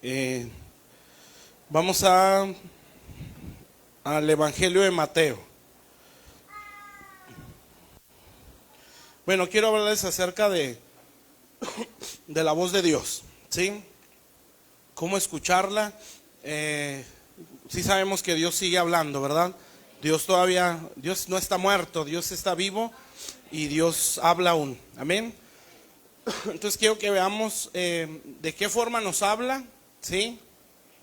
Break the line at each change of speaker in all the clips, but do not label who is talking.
Eh, Vamos al Evangelio de Mateo. Bueno, quiero hablarles acerca de la voz de Dios, ¿sí? Cómo escucharla. Sí sabemos que Dios sigue hablando, ¿verdad? Dios no está muerto, Dios está vivo y Dios habla aún. Amén. Entonces quiero que veamos de qué forma nos habla, ¿sí?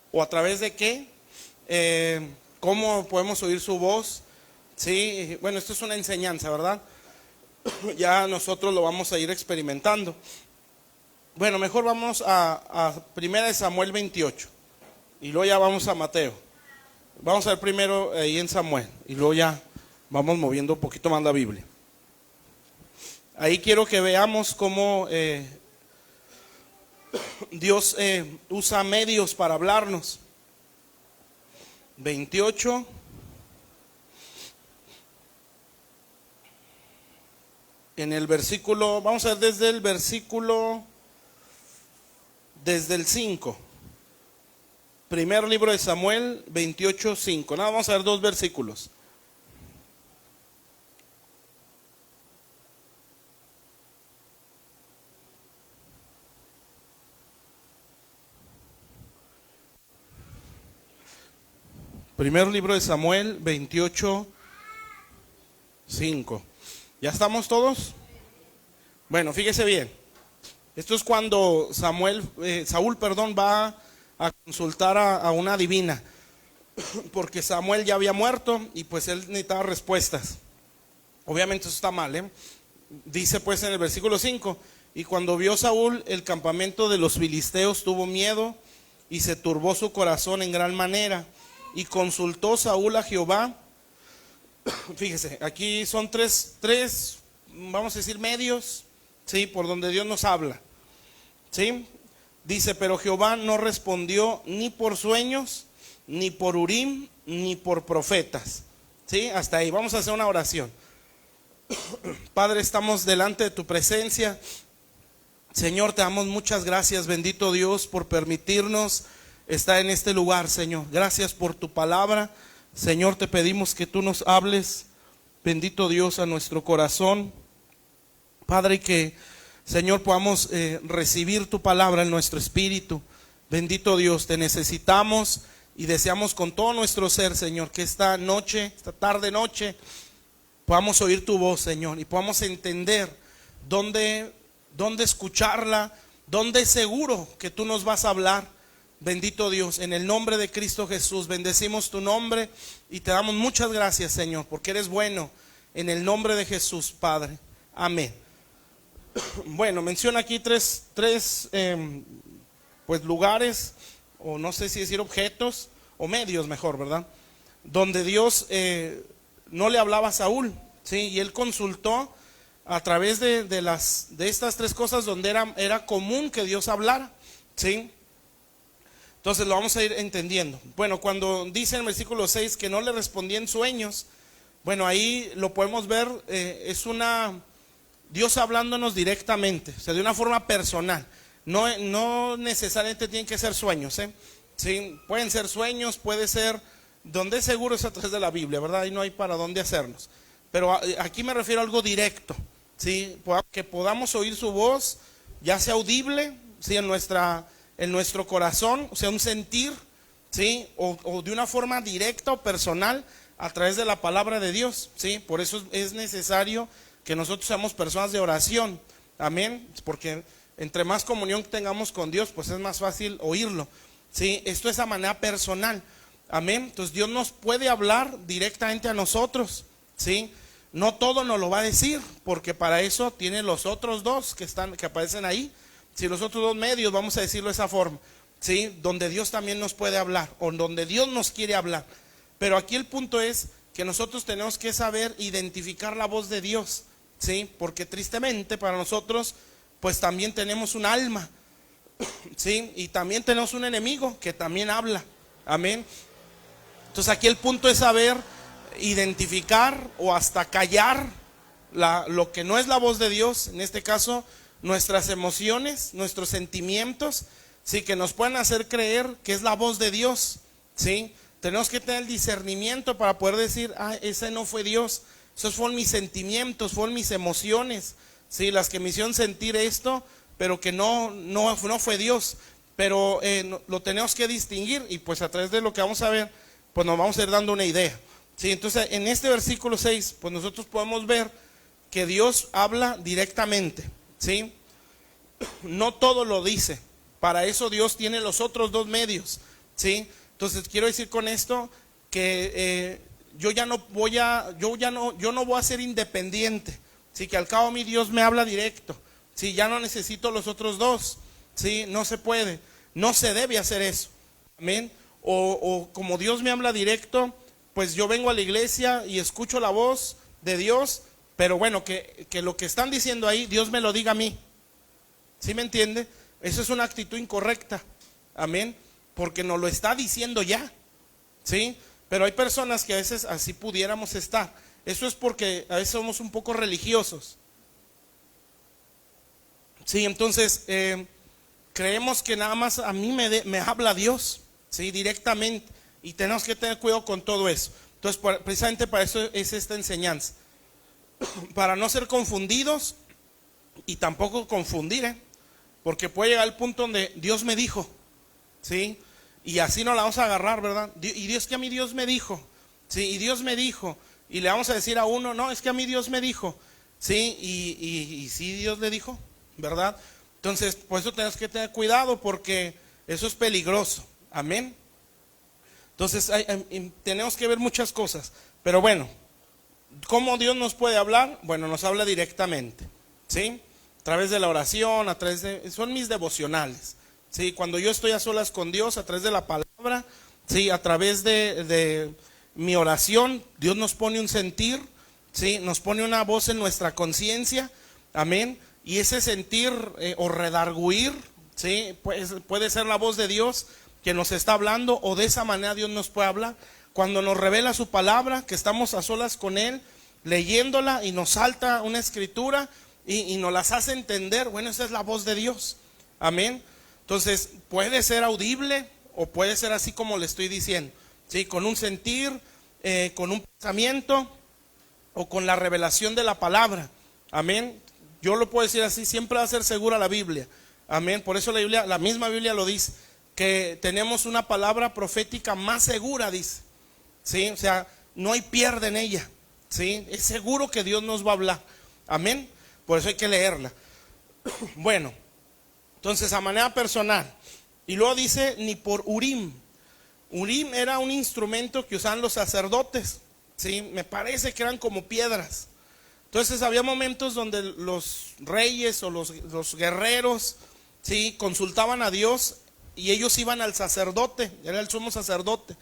O a través de qué, cómo podemos oír su voz, ¿sí? Bueno, esto es una enseñanza, ¿verdad? Ya nosotros lo vamos a ir experimentando. Bueno, mejor vamos a 1 Samuel 28 y luego ya vamos a Mateo. Vamos a ver primero ahí en Samuel y luego ya vamos moviendo un poquito más la Biblia. Ahí quiero que veamos cómo Dios usa medios para hablarnos. 28. En el versículo, vamos a ver desde el 5. Primer libro de Samuel 28:5. Nada, vamos a ver dos versículos. Primer libro de Samuel 28:5. ¿Ya estamos todos? Bueno, fíjese bien. Esto es cuando Saúl, va a consultar a una adivina, porque Samuel ya había muerto y pues él necesitaba respuestas. Obviamente eso está mal, ¿eh? Dice pues en el versículo 5: y cuando vio Saúl el campamento de los filisteos, tuvo miedo y se turbó su corazón en gran manera, y consultó Saúl a Jehová. Fíjese, aquí son tres, vamos a decir, medios, ¿sí? Por donde Dios nos habla, ¿sí? Dice, pero Jehová no respondió ni por sueños, ni por Urim, ni por profetas, ¿sí? Hasta ahí, vamos a hacer una oración. Padre, estamos delante de tu presencia. Señor, te damos muchas gracias, bendito Dios, por permitirnos estar en este lugar, Señor. Gracias por tu palabra. Señor, te pedimos que tú nos hables, bendito Dios, a nuestro corazón. Padre, que, Señor, podamos recibir tu palabra en nuestro espíritu. Bendito Dios, te necesitamos y deseamos con todo nuestro ser, Señor, que esta tarde noche, podamos oír tu voz, Señor, y podamos entender dónde escucharla, dónde es seguro que tú nos vas a hablar. Bendito Dios, en el nombre de Cristo Jesús, bendecimos tu nombre y te damos muchas gracias, Señor, porque eres bueno. En el nombre de Jesús, Padre. Amén. Bueno, menciona aquí tres pues lugares, o no sé si decir objetos, o medios mejor, ¿verdad? Donde Dios no le hablaba a Saúl, ¿sí? Y él consultó a través de estas tres cosas donde era común que Dios hablara, ¿sí? Entonces lo vamos a ir entendiendo. Bueno, cuando dice en el versículo 6 que no le respondía en sueños, bueno, ahí lo podemos ver, Dios hablándonos directamente, o sea, de una forma personal. No necesariamente tienen que ser sueños, ¿eh? Sí, pueden ser sueños, puede ser, donde es seguro es a través de la Biblia, ¿verdad? Ahí no hay para dónde hacernos. Pero aquí me refiero a algo directo, ¿sí? Que podamos oír su voz, ya sea audible, ¿sí? En nuestro corazón, o sea, un sentir, ¿sí? O de una forma directa o personal a través de la palabra de Dios, ¿sí? Por eso es necesario que nosotros seamos personas de oración, amén, porque entre más comunión tengamos con Dios, pues es más fácil oírlo, ¿sí? Esto es a manera personal, amén. Entonces Dios nos puede hablar directamente a nosotros, ¿sí? No todo nos lo va a decir, porque para eso tiene los otros dos que aparecen ahí. Si los otros dos medios, vamos a decirlo de esa forma, ¿sí? Donde Dios también nos puede hablar, o donde Dios nos quiere hablar. Pero aquí el punto es que nosotros tenemos que saber identificar la voz de Dios, ¿sí? Porque tristemente para nosotros, pues también tenemos un alma, ¿sí? Y también tenemos un enemigo que también habla, amén. Entonces aquí el punto es saber identificar o hasta callar lo que no es la voz de Dios, en este caso nuestras emociones, nuestros sentimientos, sí, que nos pueden hacer creer que es la voz de Dios, sí. Tenemos que tener el discernimiento para poder decir, ese no fue Dios, esos fueron mis sentimientos, fueron mis emociones, sí, las que me hicieron sentir esto, pero que no fue Dios. Pero lo tenemos que distinguir, y pues a través de lo que vamos a ver, pues nos vamos a ir dando una idea, sí. Entonces en este versículo 6, pues nosotros podemos ver que Dios habla directamente, sí. No todo lo dice, para eso Dios tiene los otros dos medios, sí. Entonces quiero decir con esto que yo no voy a ser independiente, sí, que al cabo mi Dios me habla directo, sí, ya no necesito los otros dos, sí, no se puede, no se debe hacer eso, amén. O como Dios me habla directo, pues yo vengo a la iglesia y escucho la voz de Dios, pero bueno, que lo que están diciendo ahí, Dios me lo diga a mí, ¿sí me entiende? Eso es una actitud incorrecta, amén, porque nos lo está diciendo ya, ¿sí? Pero hay personas que a veces así pudiéramos estar. Eso es porque a veces somos un poco religiosos, sí. Entonces creemos que nada más a mí me habla Dios, sí, directamente, y tenemos que tener cuidado con todo eso. Entonces precisamente para eso es esta enseñanza, para no ser confundidos y tampoco confundir, porque puede llegar el punto donde Dios me dijo, sí, y así no la vamos a agarrar, ¿verdad? Y Dios, que a mí Dios me dijo, sí, y Dios me dijo, y le vamos a decir a uno, no, es que a mí Dios me dijo, sí, y sí Dios le dijo, ¿verdad? Entonces, por eso tenemos que tener cuidado, porque eso es peligroso, amén. Entonces tenemos que ver muchas cosas, pero bueno, ¿cómo Dios nos puede hablar? Bueno, nos habla directamente, ¿sí? A través de la oración, son mis devocionales, ¿sí? Cuando yo estoy a solas con Dios, a través de la palabra, ¿sí? A través de mi oración, Dios nos pone un sentir, ¿sí? Nos pone una voz en nuestra conciencia, amén. Y ese sentir o redarguir, ¿sí? Pues, puede ser la voz de Dios que nos está hablando, o de esa manera Dios nos puede hablar. Cuando nos revela su palabra, que estamos a solas con Él, leyéndola, y nos salta una escritura y nos las hace entender, bueno, esa es la voz de Dios, amén. Entonces puede ser audible o puede ser así como le estoy diciendo, ¿sí? Con un sentir, con un pensamiento o con la revelación de la palabra, amén. Yo lo puedo decir así, siempre va a ser segura la Biblia, amén. Por eso la misma Biblia lo dice, que tenemos una palabra profética más segura, dice, ¿sí? O sea, no hay pierde en ella, ¿sí? Es seguro que Dios nos va a hablar, amén. Por eso hay que leerla. Bueno, entonces a manera personal, y luego dice, ni por Urim. Urim era un instrumento que usaban los sacerdotes, ¿sí? Me parece que eran como piedras. Entonces había momentos donde los reyes o los guerreros, ¿sí? Consultaban a Dios, y ellos iban al sacerdote, era el sumo sacerdote,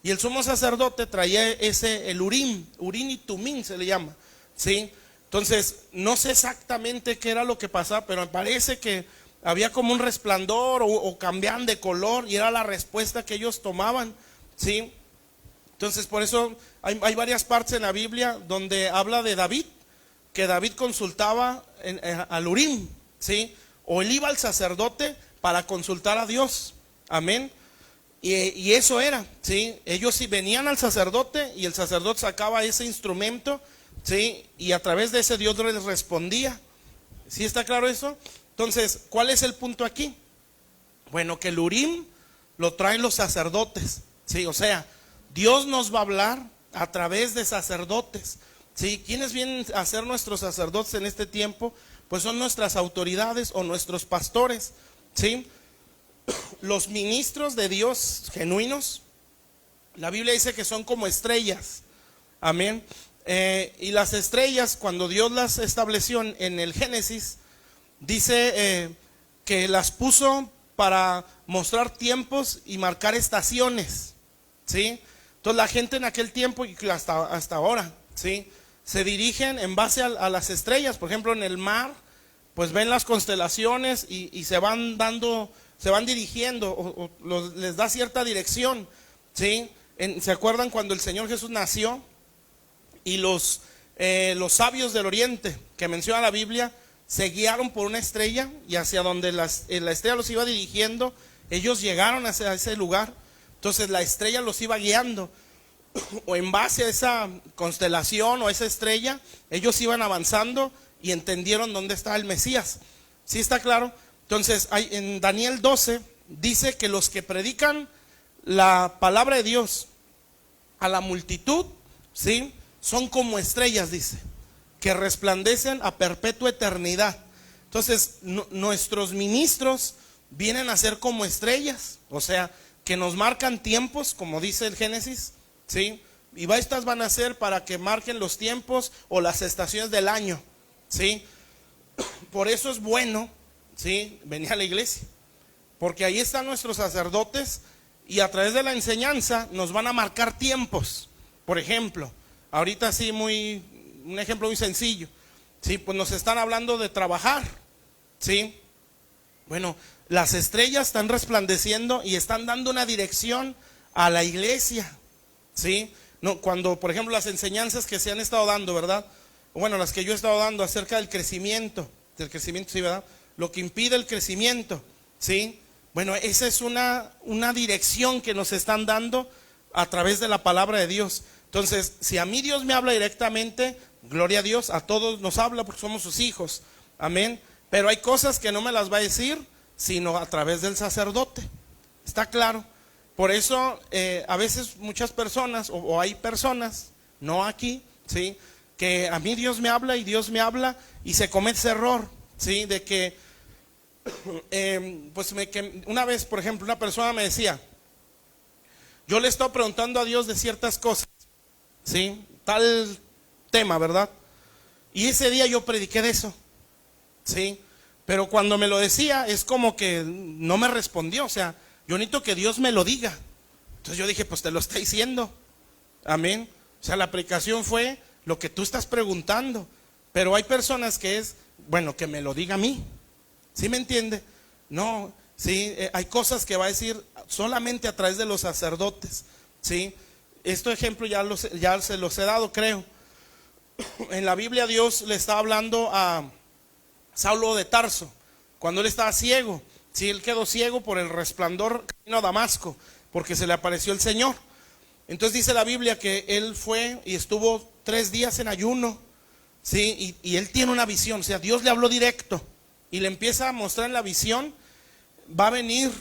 y el sumo sacerdote traía el Urim y Tumim se le llama, ¿sí? Entonces no sé exactamente qué era lo que pasaba, pero me parece que había como un resplandor o cambiaban de color, y era la respuesta que ellos tomaban, ¿sí? Entonces por eso hay varias partes en la Biblia donde habla de David, que David consultaba al Urim, ¿sí? O él iba al sacerdote para consultar a Dios, amén. Y eso era, ¿sí? Ellos sí venían al sacerdote, y el sacerdote sacaba ese instrumento, ¿sí? Y a través de ese Dios les respondía. ¿Sí está claro eso? Entonces, ¿cuál es el punto aquí? Bueno, que el Urim lo traen los sacerdotes, ¿sí? O sea, Dios nos va a hablar a través de sacerdotes, ¿sí? ¿Quiénes vienen a ser nuestros sacerdotes en este tiempo? Pues son nuestras autoridades o nuestros pastores, ¿sí? Los ministros de Dios genuinos, la Biblia dice que son como estrellas, amén. Y las estrellas, cuando Dios las estableció en el Génesis, dice que las puso para mostrar tiempos y marcar estaciones, ¿sí? Entonces la gente en aquel tiempo y hasta ahora, ¿sí? Se dirigen en base a las estrellas. Por ejemplo, en el mar, pues ven las constelaciones y se van dirigiendo, les da cierta dirección, ¿sí? ¿Se acuerdan cuando el Señor Jesús nació? Y los sabios del oriente que menciona la Biblia se guiaron por una estrella, y hacia donde la estrella los iba dirigiendo, ellos llegaron a ese lugar, entonces la estrella los iba guiando, o en base a esa constelación o esa estrella, ellos iban avanzando y entendieron dónde estaba el Mesías. ¿Sí está claro? Entonces en Daniel 12 dice que los que predican la palabra de Dios a la multitud, ¿sí?, son como estrellas, dice, que resplandecen a perpetua eternidad. Entonces nuestros ministros vienen a ser como estrellas, o sea, que nos marcan tiempos, como dice el Génesis, ¿sí? Y estas van a ser para que marquen los tiempos o las estaciones del año, ¿sí? Por eso es bueno, ¿sí?, venir a la iglesia, porque ahí están nuestros sacerdotes y a través de la enseñanza nos van a marcar tiempos. Por ejemplo, ahorita sí, un ejemplo muy sencillo, ¿sí? Pues nos están hablando de trabajar, ¿sí? Bueno, las estrellas están resplandeciendo y están dando una dirección a la iglesia, ¿sí? No, cuando, por ejemplo, las enseñanzas que se han estado dando, ¿verdad? Bueno, las que yo he estado dando acerca del crecimiento, sí, ¿verdad? Lo que impide el crecimiento, ¿sí? Bueno, esa es una dirección que nos están dando a través de la palabra de Dios. Entonces, si a mí Dios me habla directamente, gloria a Dios, a todos nos habla porque somos sus hijos, amén. Pero hay cosas que no me las va a decir sino a través del sacerdote, ¿está claro? Por eso a veces muchas personas, o hay personas, no aquí, ¿sí?, que a mí Dios me habla y se comete ese error, ¿sí?, de que que una vez, por ejemplo, una persona me decía, yo le estoy preguntando a Dios de ciertas cosas, ¿sí?, tal tema, ¿verdad? Y ese día yo prediqué de eso, ¿sí? Pero cuando me lo decía es como que no me respondió, o sea, yo necesito que Dios me lo diga. Entonces yo dije, pues te lo está diciendo, amén. O sea, la predicación fue lo que tú estás preguntando, pero hay personas que es, bueno, que me lo diga a mí, ¿sí me entiende? No, sí, hay cosas que va a decir solamente a través de los sacerdotes, ¿sí? Este ejemplo ya se los he dado, creo. En la Biblia Dios le estaba hablando a Saulo de Tarso, cuando él estaba ciego, ¿sí? Él quedó ciego por el resplandor camino a Damasco, porque se le apareció el Señor. Entonces dice la Biblia que él fue y estuvo 3 días en ayuno, ¿sí? Y él tiene una visión, o sea, Dios le habló directo y le empieza a mostrar en la visión, va a venir,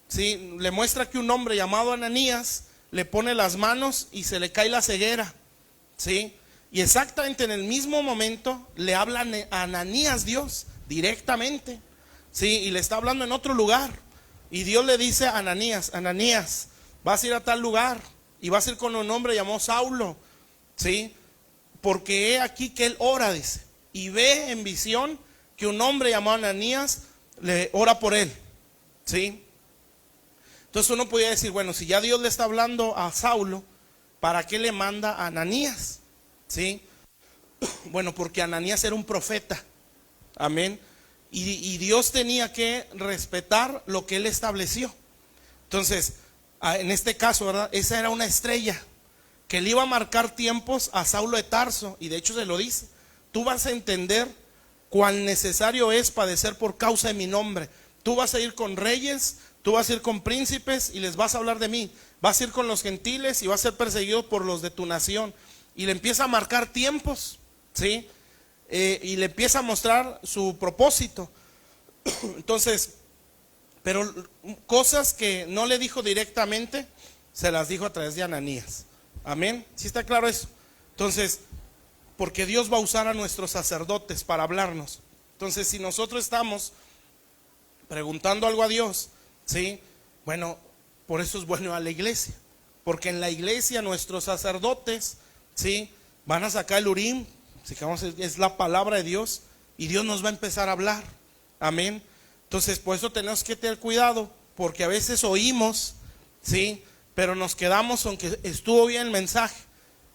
¿sí? Le muestra que un hombre llamado Ananías le pone las manos y se le cae la ceguera, ¿sí? Y exactamente en el mismo momento le habla a Ananías Dios directamente, ¿sí? Y le está hablando en otro lugar. Y Dios le dice a Ananías, Ananías, vas a ir a tal lugar y vas a ir con un hombre llamado Saulo, ¿sí? Porque he aquí que él ora, dice, y ve en visión que un hombre llamado Ananías le ora por él, ¿sí? Entonces uno podría decir, bueno, si ya Dios le está hablando a Saulo, ¿para qué le manda a Ananías? ¿Sí? Bueno, porque Ananías era un profeta, amén, y Dios tenía que respetar lo que él estableció. Entonces, en este caso, ¿verdad? Esa era una estrella que le iba a marcar tiempos a Saulo de Tarso, y de hecho se lo dice, tú vas a entender cuán necesario es padecer por causa de mi nombre. Tú vas a ir con reyes, tú vas a ir con príncipes y les vas a hablar de mí, vas a ir con los gentiles y vas a ser perseguido por los de tu nación. Y le empieza a marcar tiempos, ¿sí? Y le empieza a mostrar su propósito. Entonces, pero cosas que no le dijo directamente, se las dijo a través de Ananías. Amén. ¿Sí está claro eso? Entonces, porque Dios va a usar a nuestros sacerdotes para hablarnos. Entonces, si nosotros estamos preguntando algo a Dios, ¿sí? Bueno, por eso es bueno a la iglesia. Porque en la iglesia nuestros sacerdotes, ¿sí?, van a sacar el Urim, es la palabra de Dios, y Dios nos va a empezar a hablar, amén. Entonces por eso tenemos que tener cuidado, porque a veces oímos, ¿sí?, pero nos quedamos aunque estuvo bien el mensaje,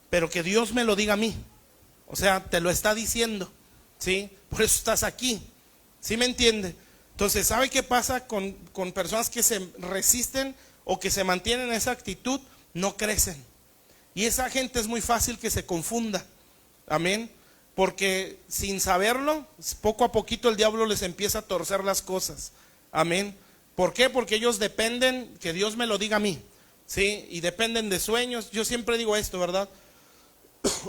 pero que Dios me lo diga a mí, o sea, te lo está diciendo, ¿sí? Por eso estás aquí, ¿sí me entiende? Entonces, ¿sabe qué pasa con personas que se resisten o que se mantienen en esa actitud? No crecen. Y esa gente es muy fácil que se confunda, amén, porque sin saberlo, poco a poquito el diablo les empieza a torcer las cosas, amén, ¿Por qué? Porque ellos dependen que Dios me lo diga a mí, ¿sí? Y dependen de sueños. Yo siempre digo esto, ¿verdad?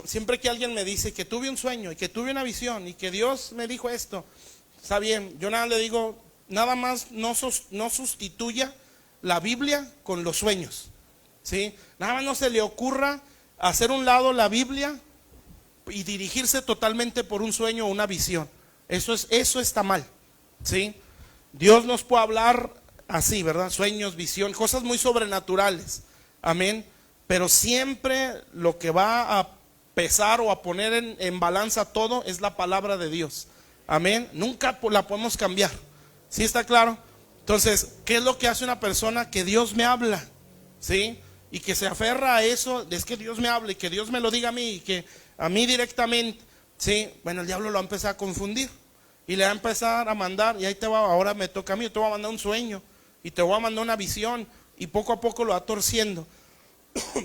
Siempre que alguien me dice que tuve un sueño y que tuve una visión y que Dios me dijo esto, está bien. Yo nada le digo, nada más no sustituya la Biblia con los sueños, ¿sí? Nada más no se le ocurra hacer un lado la Biblia y dirigirse totalmente por un sueño o una visión. Eso está mal, ¿sí? Dios nos puede hablar así, ¿verdad? Sueños, visión, cosas muy sobrenaturales, amén. Pero siempre lo que va a pesar o a poner en balanza todo es la palabra de Dios, amén. Nunca la podemos cambiar, ¿sí está claro? Entonces, ¿qué es lo que hace una persona que Dios me habla? ¿Sí? Y que se aferra a eso, es que Dios me hable y que Dios me lo diga a mí y que a mí directamente, ¿sí? Bueno, el diablo lo va a empezar a confundir y le va a empezar a mandar, y ahí te va, ahora me toca a mí, yo te voy a mandar un sueño y te voy a mandar una visión, y poco a poco lo va torciendo,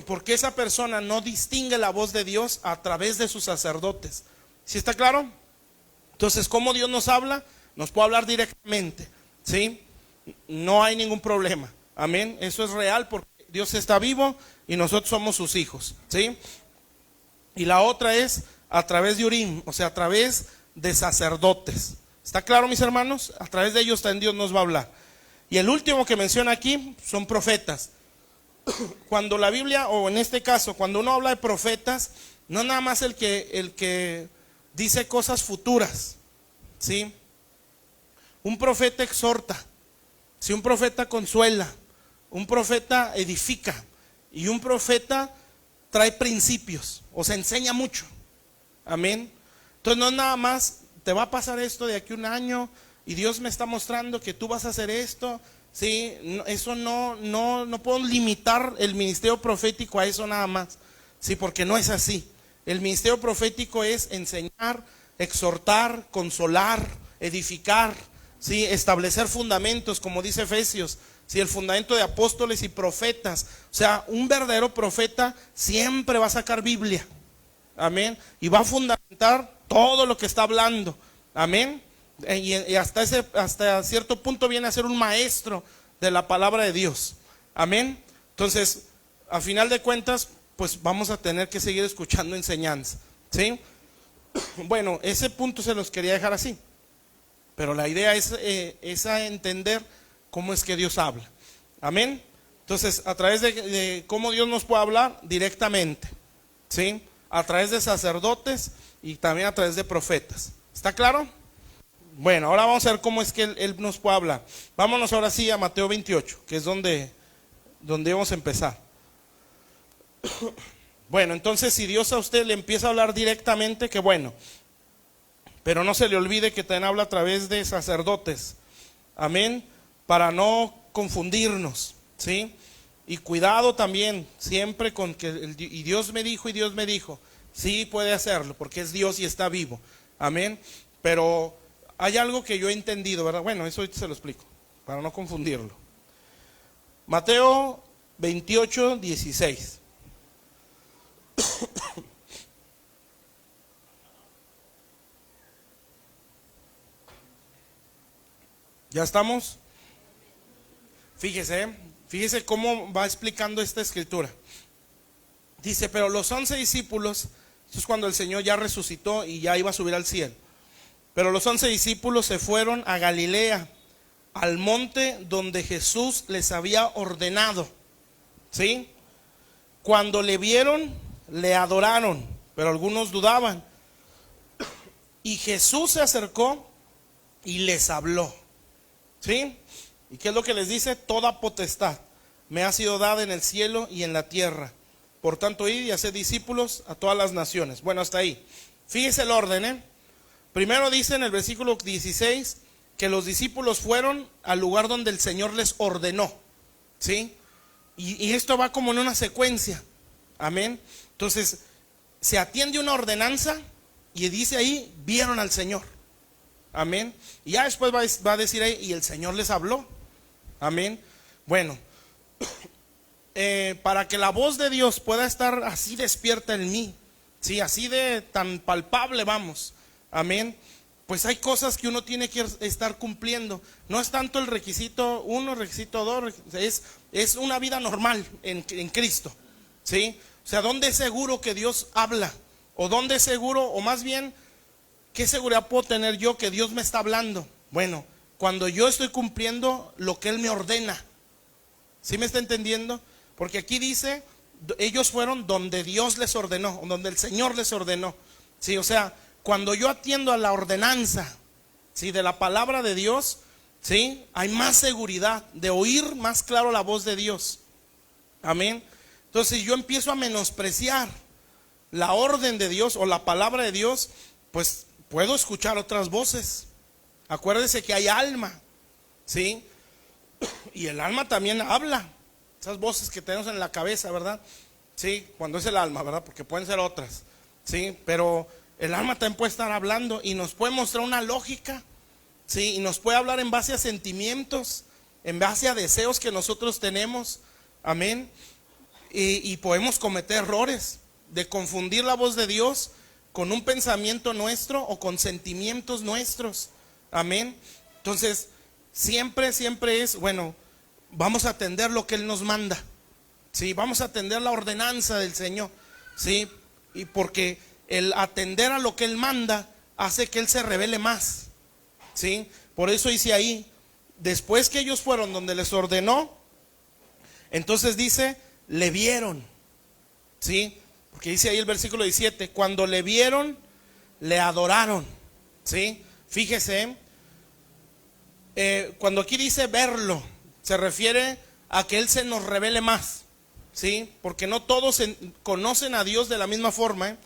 porque esa persona no distingue la voz de Dios a través de sus sacerdotes. ¿Sí está claro? Entonces, ¿cómo Dios nos habla? Nos puede hablar directamente, ¿sí? No hay ningún problema, amén. Eso es real porque Dios está vivo y nosotros somos sus hijos, ¿sí? Y la otra es a través de Urim, o sea, a través de sacerdotes. ¿Está claro, mis hermanos? A través de ellos también Dios nos va a hablar. Y el último que menciona aquí son profetas. Cuando la Biblia, o en este caso, cuando uno habla de profetas, no nada más el que dice cosas futuras, ¿sí? Un profeta exhorta, ¿sí? Un profeta consuela, un profeta edifica, y un profeta trae principios, o se enseña mucho, amén. Entonces no es nada más, te va a pasar esto de aquí a un año, y Dios me está mostrando que tú vas a hacer esto, ¿sí? Eso no puedo limitar el ministerio profético a eso nada más, ¿sí? Porque no es así. El ministerio profético es enseñar, exhortar, consolar, edificar, ¿sí? Establecer fundamentos, como dice Efesios, ¿sí? El fundamento de apóstoles y profetas. O sea, un verdadero profeta siempre va a sacar Biblia, amén, y va a fundamentar todo lo que está hablando, amén. Y hasta cierto punto viene a ser un maestro de la palabra de Dios, amén. Entonces, a final de cuentas, pues vamos a tener que seguir escuchando enseñanza, ¿sí? Bueno, ese punto se los quería dejar así, pero la idea es a entender cómo es que Dios habla, amén. Entonces, a través de cómo Dios nos puede hablar directamente, ¿sí? A través de sacerdotes y también a través de profetas. ¿Está claro? Bueno, ahora vamos a ver cómo es que Él nos puede hablar. Vámonos ahora sí a Mateo 28, que es donde vamos a empezar. Bueno, entonces si Dios a usted le empieza a hablar directamente, qué bueno. Pero no se le olvide que también habla a través de sacerdotes, amén, para no confundirnos, ¿sí? Y cuidado también, siempre con que y Dios me dijo, sí puede hacerlo, porque es Dios y está vivo, amén. Pero hay algo que yo he entendido, ¿verdad? Bueno, eso ahorita se lo explico, para no confundirlo. Mateo 28, 16. ¿Ya estamos? Fíjese cómo va explicando esta escritura. Dice, pero los 11 discípulos, eso es cuando el Señor ya resucitó y ya iba a subir al cielo. Pero los 11 discípulos se fueron a Galilea, al monte donde Jesús les había ordenado, ¿sí? Cuando le vieron, le adoraron, pero algunos dudaban. Y Jesús se acercó y les habló, ¿sí? ¿Y qué es lo que les dice? Toda potestad me ha sido dada en el cielo y en la tierra. Por tanto, id y haced discípulos a todas las naciones. Bueno, hasta ahí. Fíjese el orden, ¿eh? Primero dice en el versículo 16 que los discípulos fueron al lugar donde el Señor les ordenó, ¿sí? Y esto va como en una secuencia, amén. Entonces, se atiende una ordenanza y dice ahí, vieron al Señor, amén. Y ya después va a decir ahí, y el Señor les habló, amén. Bueno, para que la voz de Dios pueda estar así despierta en mí, ¿sí? Así de tan palpable, vamos, amén. pues hay cosas que uno tiene que estar cumpliendo. No es tanto el requisito 1, requisito 2, es una vida normal en Cristo, ¿sí? O sea, ¿dónde es seguro que Dios habla? ¿O dónde es seguro, o más bien, qué seguridad puedo tener yo que Dios me está hablando? Bueno, cuando yo estoy cumpliendo lo que Él me ordena. ¿Sí me está entendiendo? Porque aquí dice, ellos fueron donde Dios les ordenó, donde el Señor les ordenó. Sí, o sea, cuando yo atiendo a la ordenanza, ¿sí?, de la palabra de Dios, ¿sí?, hay más seguridad de oír más claro la voz de Dios. Amén. Entonces, yo empiezo a menospreciar la orden de Dios o la palabra de Dios, pues puedo escuchar otras voces. Acuérdese que hay alma, ¿sí? Y el alma también habla. Esas voces que tenemos en la cabeza, ¿verdad? Sí, cuando es el alma, ¿verdad? Porque pueden ser otras, ¿sí? Pero el alma también puede estar hablando y nos puede mostrar una lógica, ¿sí? Y nos puede hablar en base a sentimientos, en base a deseos que nosotros tenemos. Amén. Y podemos cometer errores de confundir la voz de Dios con un pensamiento nuestro o con sentimientos nuestros. Amén. Entonces, siempre es, bueno, vamos a atender lo que Él nos manda. Sí, vamos a atender la ordenanza del Señor. Sí, y porque el atender a lo que Él manda hace que Él se revele más. Sí, por eso dice ahí, después que ellos fueron donde les ordenó, entonces dice, le vieron. Sí, porque dice ahí el versículo 17, cuando le vieron, le adoraron. Sí, fíjese, cuando aquí dice verlo, se refiere a que Él se nos revele más, ¿sí? Porque no todos conocen a Dios de la misma forma, ¿eh?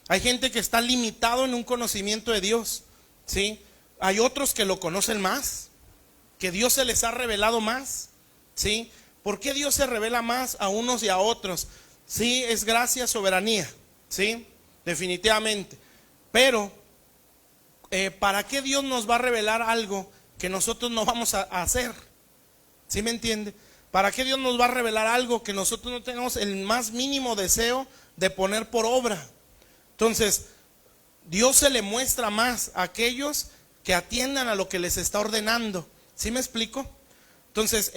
Hay gente que está limitado en un conocimiento de Dios, ¿sí? Hay otros que lo conocen más, que Dios se les ha revelado más, ¿sí? ¿Por qué Dios se revela más a unos y a otros? Sí, es gracia, soberanía, ¿sí? Definitivamente. Pero, ¿para qué Dios nos va a revelar algo que nosotros no vamos a hacer? ¿Sí me entiende? ¿Para qué Dios nos va a revelar algo que nosotros no tenemos el más mínimo deseo de poner por obra? Entonces, Dios se le muestra más a aquellos que atiendan a lo que les está ordenando. ¿Sí me explico? Entonces,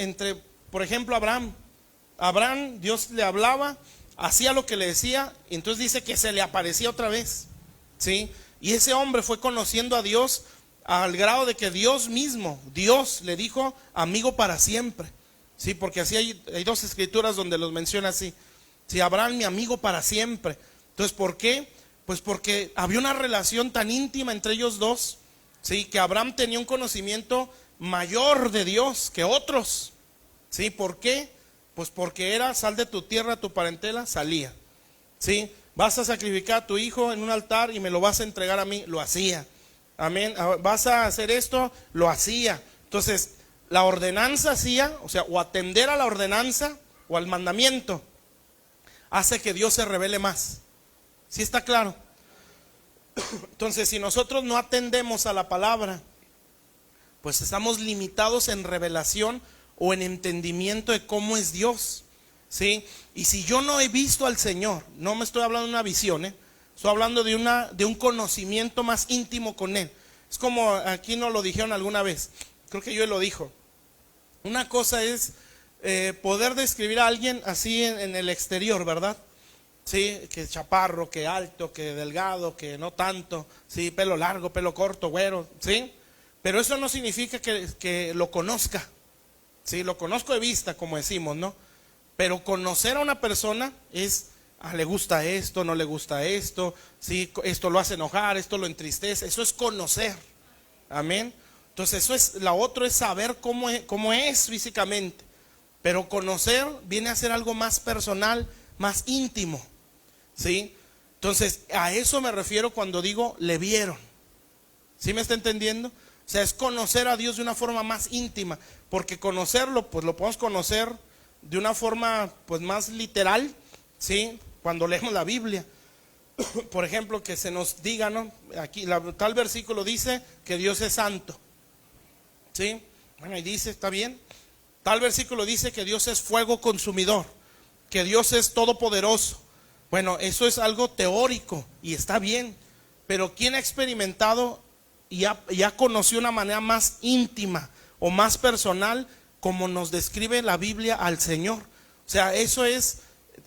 por ejemplo, Abraham, Dios le hablaba, hacía lo que le decía, y entonces dice que se le aparecía otra vez, ¿sí? Y ese hombre fue conociendo a Dios al grado de que Dios mismo, Dios le dijo amigo para siempre, ¿sí? Porque así hay dos escrituras donde los menciona así, ¿sí? Abraham, mi amigo para siempre. Entonces, ¿por qué? Pues porque había una relación tan íntima entre ellos dos, ¿sí? Que Abraham tenía un conocimiento mayor de Dios que otros, ¿sí? ¿Por qué? Pues porque era, sal de tu tierra, tu parentela, salía, ¿sí? Vas a sacrificar a tu hijo en un altar y me lo vas a entregar a mí, lo hacía. Amén. Vas a hacer esto, lo hacía. Entonces, la ordenanza hacía, o sea, o atender a la ordenanza o al mandamiento, hace que Dios se revele más. ¿Sí está claro? Entonces, si nosotros no atendemos a la palabra, pues estamos limitados en revelación o en entendimiento de cómo es Dios, ¿sí? Y si yo no he visto al Señor, no me estoy hablando de una visión, estoy hablando de un conocimiento más íntimo con Él. Es como aquí nos lo dijeron alguna vez, creo que yo lo dijo. Una cosa es poder describir a alguien así en el exterior, ¿verdad? Sí, que chaparro, que alto, que delgado, que no tanto, sí, pelo largo, pelo corto, güero, ¿sí? Pero eso no significa que lo conozca. Sí, lo conozco de vista, como decimos, ¿no? Pero conocer a una persona es, le gusta esto, no le gusta esto, sí, esto lo hace enojar, esto lo entristece, eso es conocer. Amén. Entonces eso es, la otra es saber cómo es físicamente. Pero conocer viene a ser algo más personal, más íntimo, ¿sí? Entonces a eso me refiero cuando digo le vieron. ¿Sí me está entendiendo? O sea, es conocer a Dios de una forma más íntima, porque conocerlo, pues lo podemos conocer de una forma pues más literal, ¿sí? Cuando leemos la Biblia. Por ejemplo, que se nos diga, ¿no? Aquí tal versículo dice que Dios es santo, ¿sí? Bueno, y dice, está bien. Tal versículo dice que Dios es fuego consumidor, que Dios es todopoderoso. Bueno, eso es algo teórico y está bien, pero ¿quién ha experimentado ya conoció una manera más íntima o más personal como nos describe la Biblia al Señor. O sea, eso es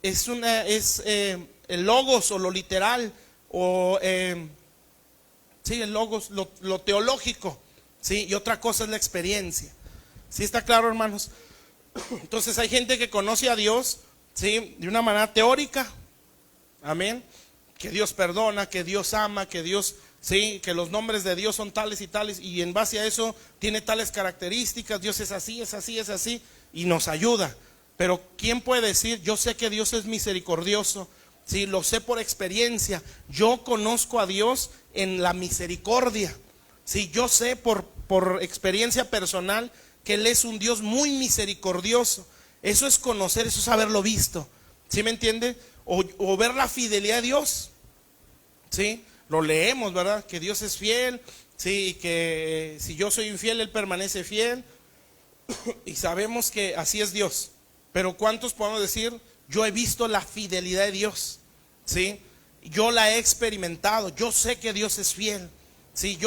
el logos o lo literal o sí, el logos, lo teológico, sí, y otra cosa es la experiencia. ¿Sí está claro, hermanos? Entonces hay gente que conoce a Dios, sí, de una manera teórica, amén, que Dios perdona, que Dios ama, que Dios, sí, que los nombres de Dios son tales y tales, y en base a eso tiene tales características. Dios es así, es así, es así, y nos ayuda. Pero ¿quién puede decir, yo sé que Dios es misericordioso? Sí, lo sé por experiencia. Yo conozco a Dios en la misericordia. Sí, yo sé por experiencia personal que Él es un Dios muy misericordioso. Eso es conocer, eso es haberlo visto. ¿Sí me entiende? O ver la fidelidad de Dios. ¿Sí? Lo leemos, ¿verdad? Que Dios es fiel. Sí, y que si yo soy infiel, Él permanece fiel. Y sabemos que así es Dios. Pero ¿cuántos podemos decir, yo he visto la fidelidad de Dios? ¿Sí? Yo la he experimentado. Yo sé que Dios es fiel. ¿Sí?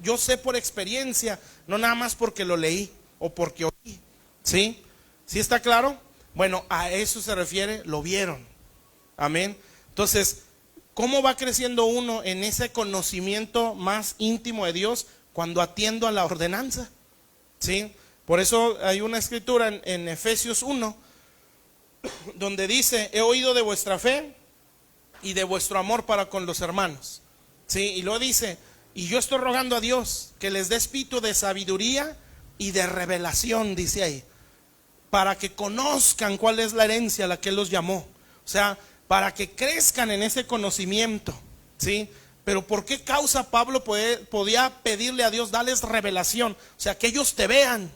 Yo sé por experiencia, no nada más porque lo leí o porque oí. ¿Sí? ¿Sí está claro? Bueno, a eso se refiere, lo vieron. Amén. Entonces, ¿cómo va creciendo uno en ese conocimiento más íntimo de Dios? Cuando atiendo a la ordenanza. ¿Sí? Por eso hay una escritura en Efesios 1 donde dice, he oído de vuestra fe y de vuestro amor para con los hermanos. ¿Sí? Y luego dice, y yo estoy rogando a Dios que les dé espíritu de sabiduría y de revelación, dice ahí, para que conozcan cuál es la herencia a la que Él los llamó. O sea, para que crezcan en ese conocimiento. ¿Sí? Pero ¿por qué causa Pablo podía pedirle a Dios, darles revelación? O sea, que ellos te vean.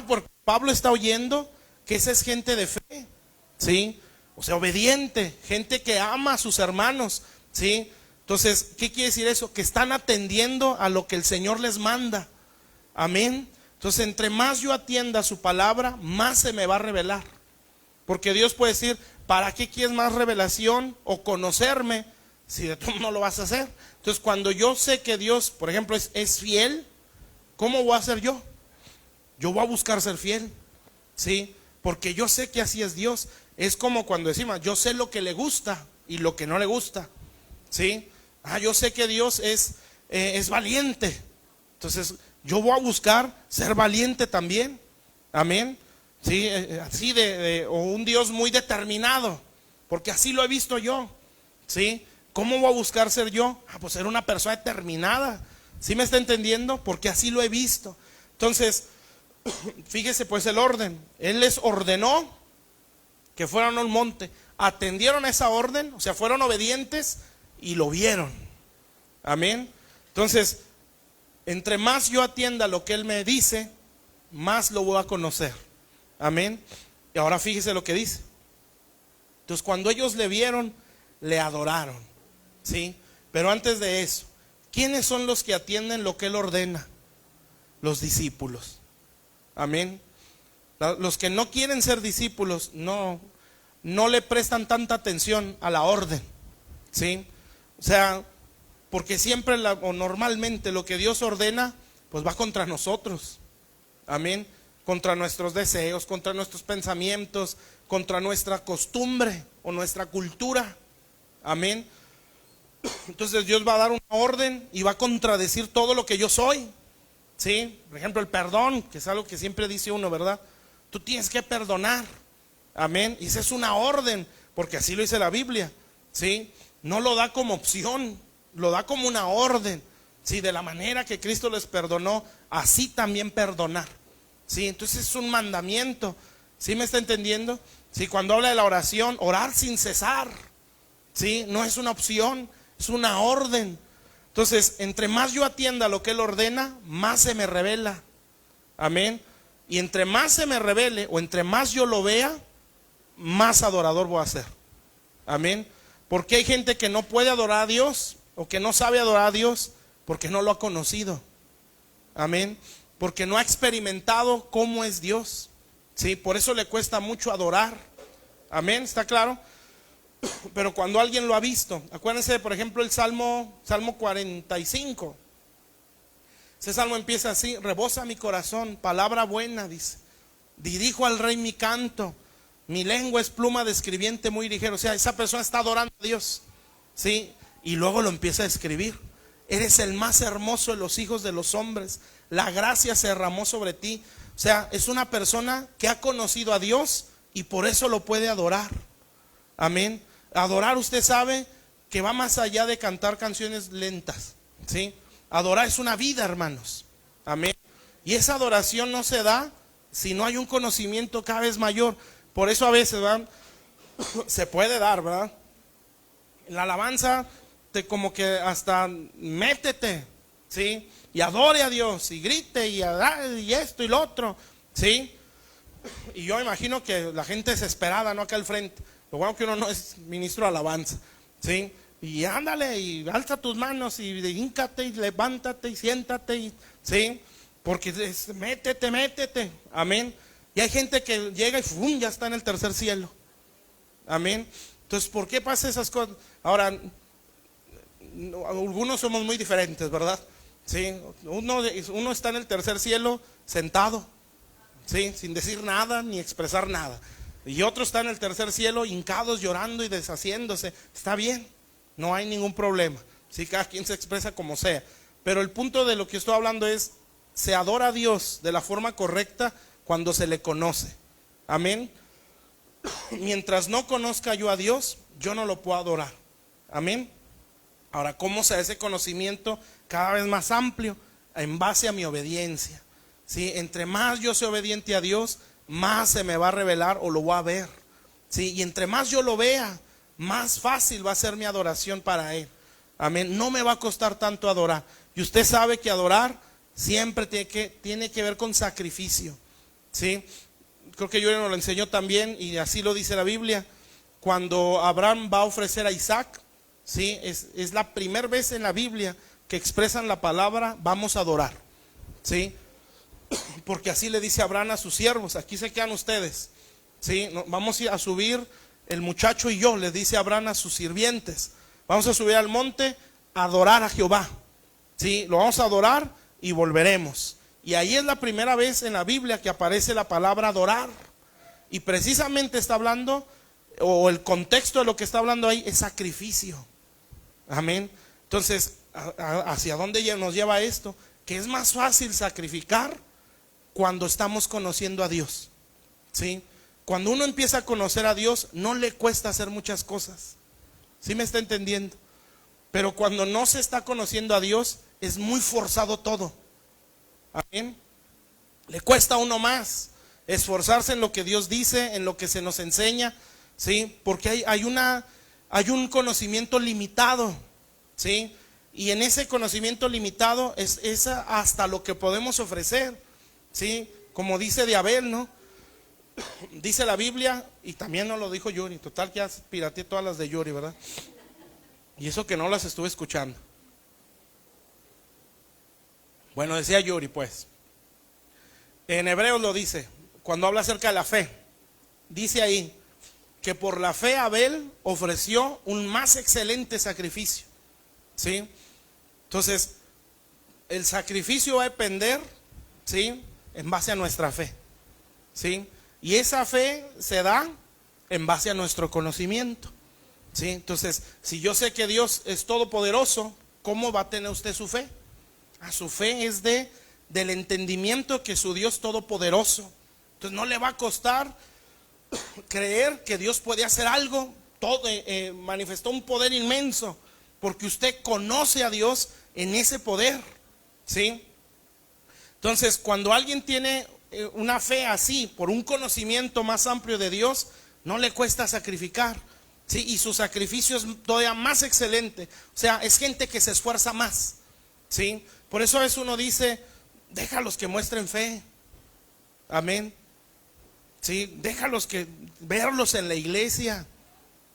Porque Pablo está oyendo que esa es gente de fe. ¿Sí? O sea, obediente, gente que ama a sus hermanos. ¿Sí? Entonces, ¿qué quiere decir eso? Que están atendiendo a lo que el Señor les manda. Amén. Entonces, entre más yo atienda a su palabra, más se me va a revelar. Porque Dios puede decir, ¿para qué quieres más revelación o conocerme si de todo no lo vas a hacer? Entonces, cuando yo sé que Dios, por ejemplo, es fiel, ¿cómo voy a ser yo? Yo voy a buscar ser fiel. ¿Sí? Porque yo sé que así es Dios. Es como cuando decimos, yo sé lo que le gusta y lo que no le gusta. ¿Sí? Yo sé que Dios es valiente. Entonces, yo voy a buscar ser valiente también. Amén. Sí, así o un Dios muy determinado, porque así lo he visto yo. ¿Sí? ¿Cómo voy a buscar ser yo? Pues ser una persona determinada. ¿Sí me está entendiendo? Porque así lo he visto. Entonces, fíjese pues el orden. Él les ordenó que fueran a un monte. Atendieron a esa orden, o sea, fueron obedientes y lo vieron. Amén. Entonces, entre más yo atienda lo que Él me dice, más lo voy a conocer. Amén. Y ahora fíjese lo que dice. Entonces, cuando ellos le vieron, le adoraron. ¿Sí? Pero antes de eso, ¿quiénes son los que atienden lo que Él ordena? Los discípulos. Amén. Los que no quieren ser discípulos no le prestan tanta atención a la orden. ¿Sí? O sea, porque siempre o normalmente lo que Dios ordena, pues va contra nosotros. Amén. Contra nuestros deseos, contra nuestros pensamientos, contra nuestra costumbre o nuestra cultura. Amén. Entonces Dios va a dar una orden y va a contradecir todo lo que yo soy. ¿Sí? Por ejemplo, el perdón, que es algo que siempre dice uno, ¿verdad? Tú tienes que perdonar. Amén. Y esa es una orden, porque así lo dice la Biblia. ¿Sí? No lo da como opción, lo da como una orden. ¿Sí? De la manera que Cristo les perdonó, así también perdonar. ¿Sí? Entonces es un mandamiento. ¿Sí me está entendiendo? ¿Sí? Cuando habla de la oración, orar sin cesar. ¿Sí? No es una opción, es una orden. Entonces, entre más yo atienda lo que Él ordena, más se me revela. Amén. Y entre más se me revele o entre más yo lo vea, más adorador voy a ser. Amén. Porque hay gente que no puede adorar a Dios o que no sabe adorar a Dios porque no lo ha conocido. Amén. Porque no ha experimentado cómo es Dios. ¿Sí? Por eso le cuesta mucho adorar. Amén. ¿Está claro? Pero cuando alguien lo ha visto, acuérdense por ejemplo el Salmo 45. Ese salmo empieza así: rebosa mi corazón, palabra buena, dice. Dirijo al rey mi canto, mi lengua es pluma de escribiente muy ligero. O sea, esa persona está adorando a Dios, ¿sí? Y luego lo empieza a escribir: eres el más hermoso de los hijos de los hombres, la gracia se derramó sobre ti. O sea, es una persona que ha conocido a Dios y por eso lo puede adorar. Amén. Adorar, usted sabe que va más allá de cantar canciones lentas, ¿sí? Adorar es una vida, hermanos. Amén. Y esa adoración no se da si no hay un conocimiento cada vez mayor. Por eso a veces, ¿verdad?, se puede dar, ¿verdad? La alabanza, como que hasta métete, ¿sí? Y adore a Dios, y grite, y esto y lo otro, ¿sí? Y yo imagino que la gente desesperada, ¿no?, acá al frente. Lo bueno que uno no es ministro de alabanza, ¿sí? Y ándale, y alza tus manos, y híncate, y levántate, y siéntate, ¿sí? Porque métete, amén. Y hay gente que llega y ¡fum!, ya está en el tercer cielo, amén. Entonces, ¿por qué pasa esas cosas? Ahora, algunos somos muy diferentes, ¿verdad? Sí, uno está en el tercer cielo sentado, ¿sí?, sin decir nada ni expresar nada. Y otro está en el tercer cielo hincados, llorando y deshaciéndose. Está bien, no hay ningún problema, ¿sí? Cada quien se expresa como sea. Pero el punto de lo que estoy hablando es: se adora a Dios de la forma correcta cuando se le conoce. Amén. Mientras no conozca yo a Dios, yo no lo puedo adorar. Amén. Ahora, ¿cómo se da ese conocimiento cada vez más amplio? En base a mi obediencia, ¿sí? Entre más yo sea obediente a Dios, más se me va a revelar o lo voy a ver, ¿sí? Y entre más yo lo vea, más fácil va a ser mi adoración para Él. Amén. No me va a costar tanto adorar. Y usted sabe que adorar siempre tiene que ver con sacrificio, ¿sí? Creo que yo nos lo enseñó también, y así lo dice la Biblia. Cuando Abraham va a ofrecer a Isaac, ¿sí? Es la primera vez en la Biblia que expresan la palabra vamos a adorar, ¿sí? Porque así le dice Abraham a sus siervos: aquí se quedan ustedes, ¿sí? Vamos a subir el muchacho y yo, les dice Abraham a sus sirvientes, vamos a subir al monte a adorar a Jehová, ¿sí? Lo vamos a adorar y volveremos. Y ahí es la primera vez en la Biblia que aparece la palabra adorar. Y precisamente está hablando, o el contexto de lo que está hablando ahí es sacrificio. Amén. Entonces, ¿hacia dónde nos lleva esto? Que es más fácil sacrificar cuando estamos conociendo a Dios, ¿sí? Cuando uno empieza a conocer a Dios, no le cuesta hacer muchas cosas. ¿Sí me está entendiendo? Pero cuando no se está conociendo a Dios, es muy forzado todo. Amén. Le cuesta a uno más esforzarse en lo que Dios dice, en lo que se nos enseña, ¿sí? Porque hay un conocimiento limitado, ¿sí? Y en ese conocimiento limitado es hasta lo que podemos ofrecer, ¿sí? Como dice de Abel, ¿no? Dice la Biblia, y también nos lo dijo Yuri, total que ya pirateé todas las de Yuri, ¿verdad? Y eso que no las estuve escuchando. Bueno, decía Yuri, pues, en Hebreos lo dice, cuando habla acerca de la fe, dice ahí que por la fe Abel ofreció un más excelente sacrificio, ¿sí? Entonces, el sacrificio va a depender, ¿sí?, en base a nuestra fe, ¿sí? Y esa fe se da en base a nuestro conocimiento, ¿sí? Entonces, si yo sé que Dios es todopoderoso, ¿cómo va a tener usted su fe? A su fe es del entendimiento que su Dios todopoderoso. Entonces no le va a costar creer que Dios puede hacer algo, manifestó un poder inmenso, porque usted conoce a Dios en ese poder, ¿sí? Entonces, cuando alguien tiene una fe así, por un conocimiento más amplio de Dios, no le cuesta sacrificar, ¿sí? Y su sacrificio es todavía más excelente. O sea, es gente que se esfuerza más, ¿sí? Por eso a veces uno dice, déjalos que muestren fe. Amén. Sí, déjalos verlos en la iglesia.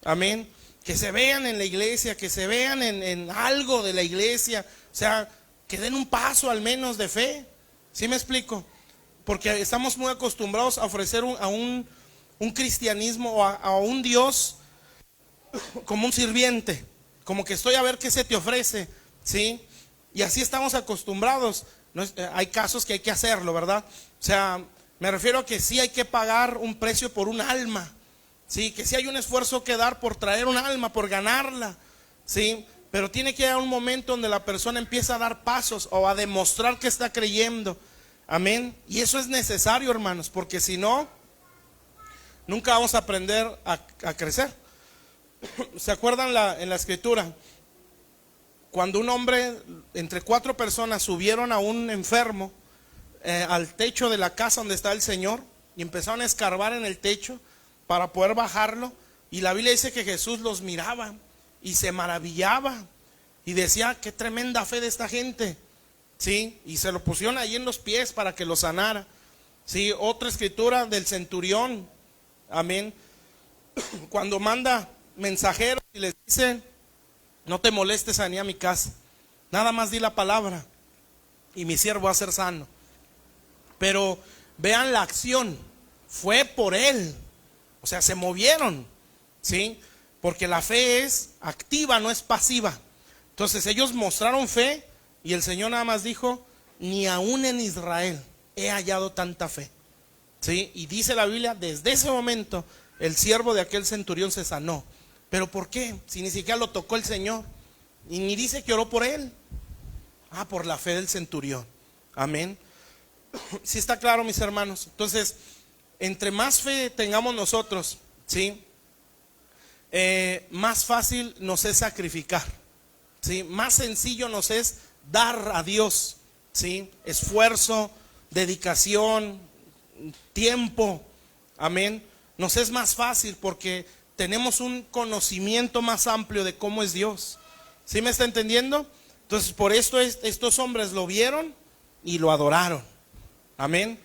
Amén. Que se vean en la iglesia, que se vean en algo de la iglesia. O sea, que den un paso al menos de fe. ¿Sí me explico? Porque estamos muy acostumbrados a ofrecer a un cristianismo o a un Dios como un sirviente. Como que estoy a ver qué se te ofrece, ¿sí? Y así estamos acostumbrados. Hay casos que hay que hacerlo, ¿verdad? O sea, me refiero a que sí hay que pagar un precio por un alma. Sí, que sí hay un esfuerzo que dar por traer un alma, por ganarla. Sí, pero tiene que haber un momento donde la persona empieza a dar pasos o a demostrar que está creyendo. Amén. Y eso es necesario, hermanos, porque si no, nunca vamos a aprender a crecer. ¿Se acuerdan en la escritura? Cuando un hombre, entre 4 personas subieron a un enfermo al techo de la casa donde está el Señor y empezaron a escarbar en el techo para poder bajarlo, y la Biblia dice que Jesús los miraba y se maravillaba y decía: qué tremenda fe de esta gente. Sí, y se lo pusieron ahí en los pies para que lo sanara. Sí, otra escritura del centurión, amén, cuando manda mensajeros y les dice: no te molestes a venir a mi casa, nada más di la palabra y mi siervo va a ser sano. Pero vean la acción, fue por él, o sea, se movieron, ¿sí? Porque la fe es activa, no es pasiva. Entonces ellos mostraron fe y el Señor nada más dijo: ni aún en Israel he hallado tanta fe, ¿sí? Y dice la Biblia, desde ese momento el siervo de aquel centurión se sanó. ¿Pero por qué? Si ni siquiera lo tocó el Señor. Y ni dice que oró por él. Por la fe del centurión. Amén. ¿Sí está claro, mis hermanos? Entonces, entre más fe tengamos nosotros, ¿sí? Más fácil nos es sacrificar, ¿sí? Más sencillo nos es dar a Dios, ¿sí? Esfuerzo, dedicación, tiempo. Amén. Nos es más fácil porque tenemos un conocimiento más amplio de cómo es Dios. ¿Sí me está entendiendo? Entonces, por esto estos hombres lo vieron y lo adoraron. Amén.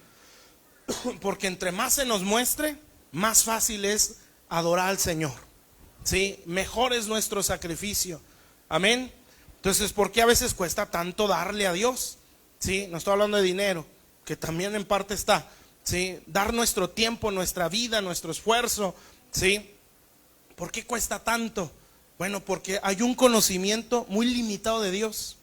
Porque entre más se nos muestre, más fácil es adorar al Señor. ¿Sí? Mejor es nuestro sacrificio. Amén. Entonces, ¿por qué a veces cuesta tanto darle a Dios? ¿Sí? No estoy hablando de dinero, que también en parte está. ¿Sí? Dar nuestro tiempo, nuestra vida, nuestro esfuerzo. ¿Sí? ¿Por qué cuesta tanto? Bueno, porque hay un conocimiento muy limitado de Dios.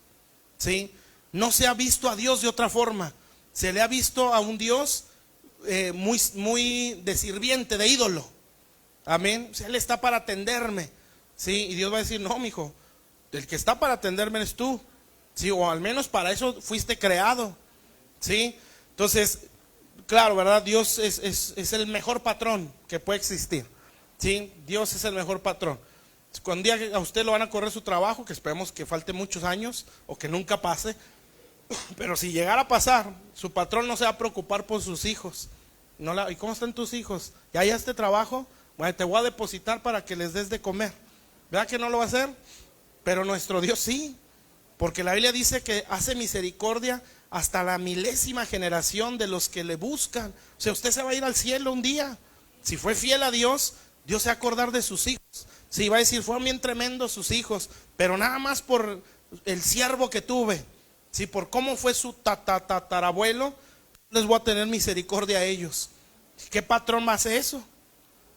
¿Sí? No se ha visto a Dios de otra forma. Se le ha visto a un Dios muy de sirviente, de ídolo. Amén. O sea, Él está para atenderme. ¿Sí? Y Dios va a decir: no, mijo, el que está para atenderme eres tú. ¿Sí? O al menos para eso fuiste creado. ¿Sí? Entonces, claro, ¿verdad? Dios es el mejor patrón que puede existir. ¿Sí? Dios es el mejor patrón. Cuando un día a usted lo van a correr su trabajo, que esperemos que falte muchos años o que nunca pase, pero si llegara a pasar, su patrón no se va a preocupar por sus hijos. ¿Y cómo están tus hijos? ¿Ya hallaste trabajo? Bueno, te voy a depositar para que les des de comer. ¿Verdad que no lo va a hacer? Pero nuestro Dios sí, porque la Biblia dice que hace misericordia hasta la 1000ª generación de los que le buscan. O sea, usted se va a ir al cielo un día. Si fue fiel a Dios, Dios se va a acordar de sus hijos. Sí, va a decir: fueron bien tremendos sus hijos, pero nada más por el siervo que tuve, sí, por cómo fue su tatarabuelo, les voy a tener misericordia a ellos. ¿Qué patrón hace eso?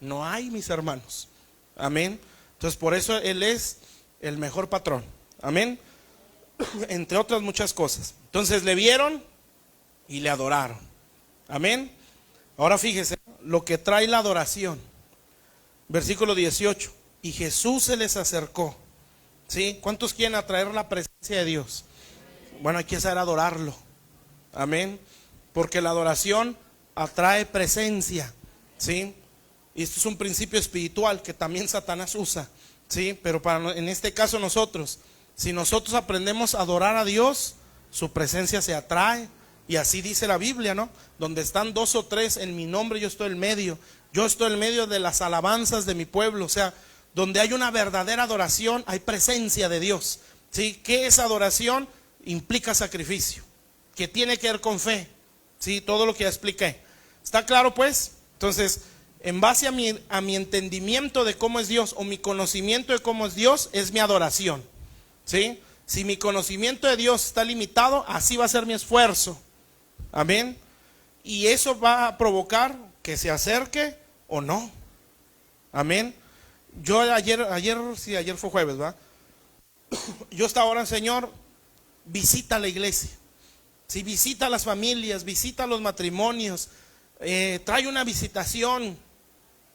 No hay, mis hermanos. Amén. Entonces, por eso Él es el mejor patrón. Amén. Entre otras muchas cosas. Entonces le vieron y le adoraron. Amén. Ahora fíjese lo que trae la adoración. Versículo 18. Y Jesús se les acercó. ¿Sí? ¿Cuántos quieren atraer la presencia de Dios? Bueno, hay que saber adorarlo. Amén. Porque la adoración atrae presencia. ¿Sí? Y esto es un principio espiritual que también Satanás usa. ¿Sí? Pero en este caso nosotros, si nosotros aprendemos a adorar a Dios, su presencia se atrae. Y así dice la Biblia, ¿no? Donde están 2 o 3 en mi nombre, yo estoy en medio. Yo estoy en medio de las alabanzas de mi pueblo. O sea, donde hay una verdadera adoración, hay presencia de Dios. ¿Sí? ¿Qué es adoración? Implica sacrificio, que tiene que ver con fe. ¿Sí? Todo lo que ya expliqué. ¿Está claro, pues? Entonces, en base a mi entendimiento de cómo es Dios, o mi conocimiento de cómo es Dios, es mi adoración. ¿Sí? Si mi conocimiento de Dios está limitado, así va a ser mi esfuerzo. Amén. Y eso va a provocar que se acerque o no. Amén. Yo ayer fue jueves, ¿va? Yo estaba orando: Señor, visita la iglesia. Si visita a las familias, visita a los matrimonios, trae una visitación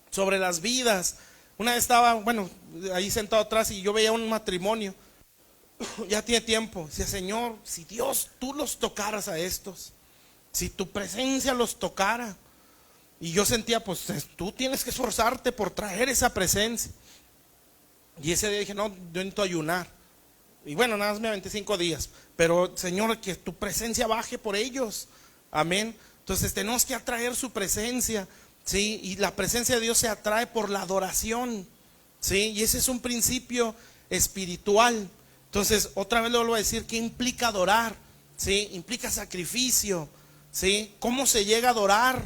sobre las vidas. Una vez estaba, ahí sentado atrás y yo veía un matrimonio, ya tiene tiempo. Decía, Señor, si Dios, tú los tocaras a estos, si tu presencia los tocara. Y yo sentía, pues tú tienes que esforzarte por traer esa presencia. Y ese día dije, no, yo necesito ayunar. Y nada más me aventé 5 días. Pero Señor, que tu presencia baje por ellos. Amén. Entonces tenemos que atraer su presencia. ¿Sí? Y la presencia de Dios se atrae por la adoración. ¿Sí? Y ese es un principio espiritual. Entonces, otra vez lo vuelvo a decir, ¿qué implica adorar? ¿Sí? Implica sacrificio. ¿Sí? ¿Cómo se llega a adorar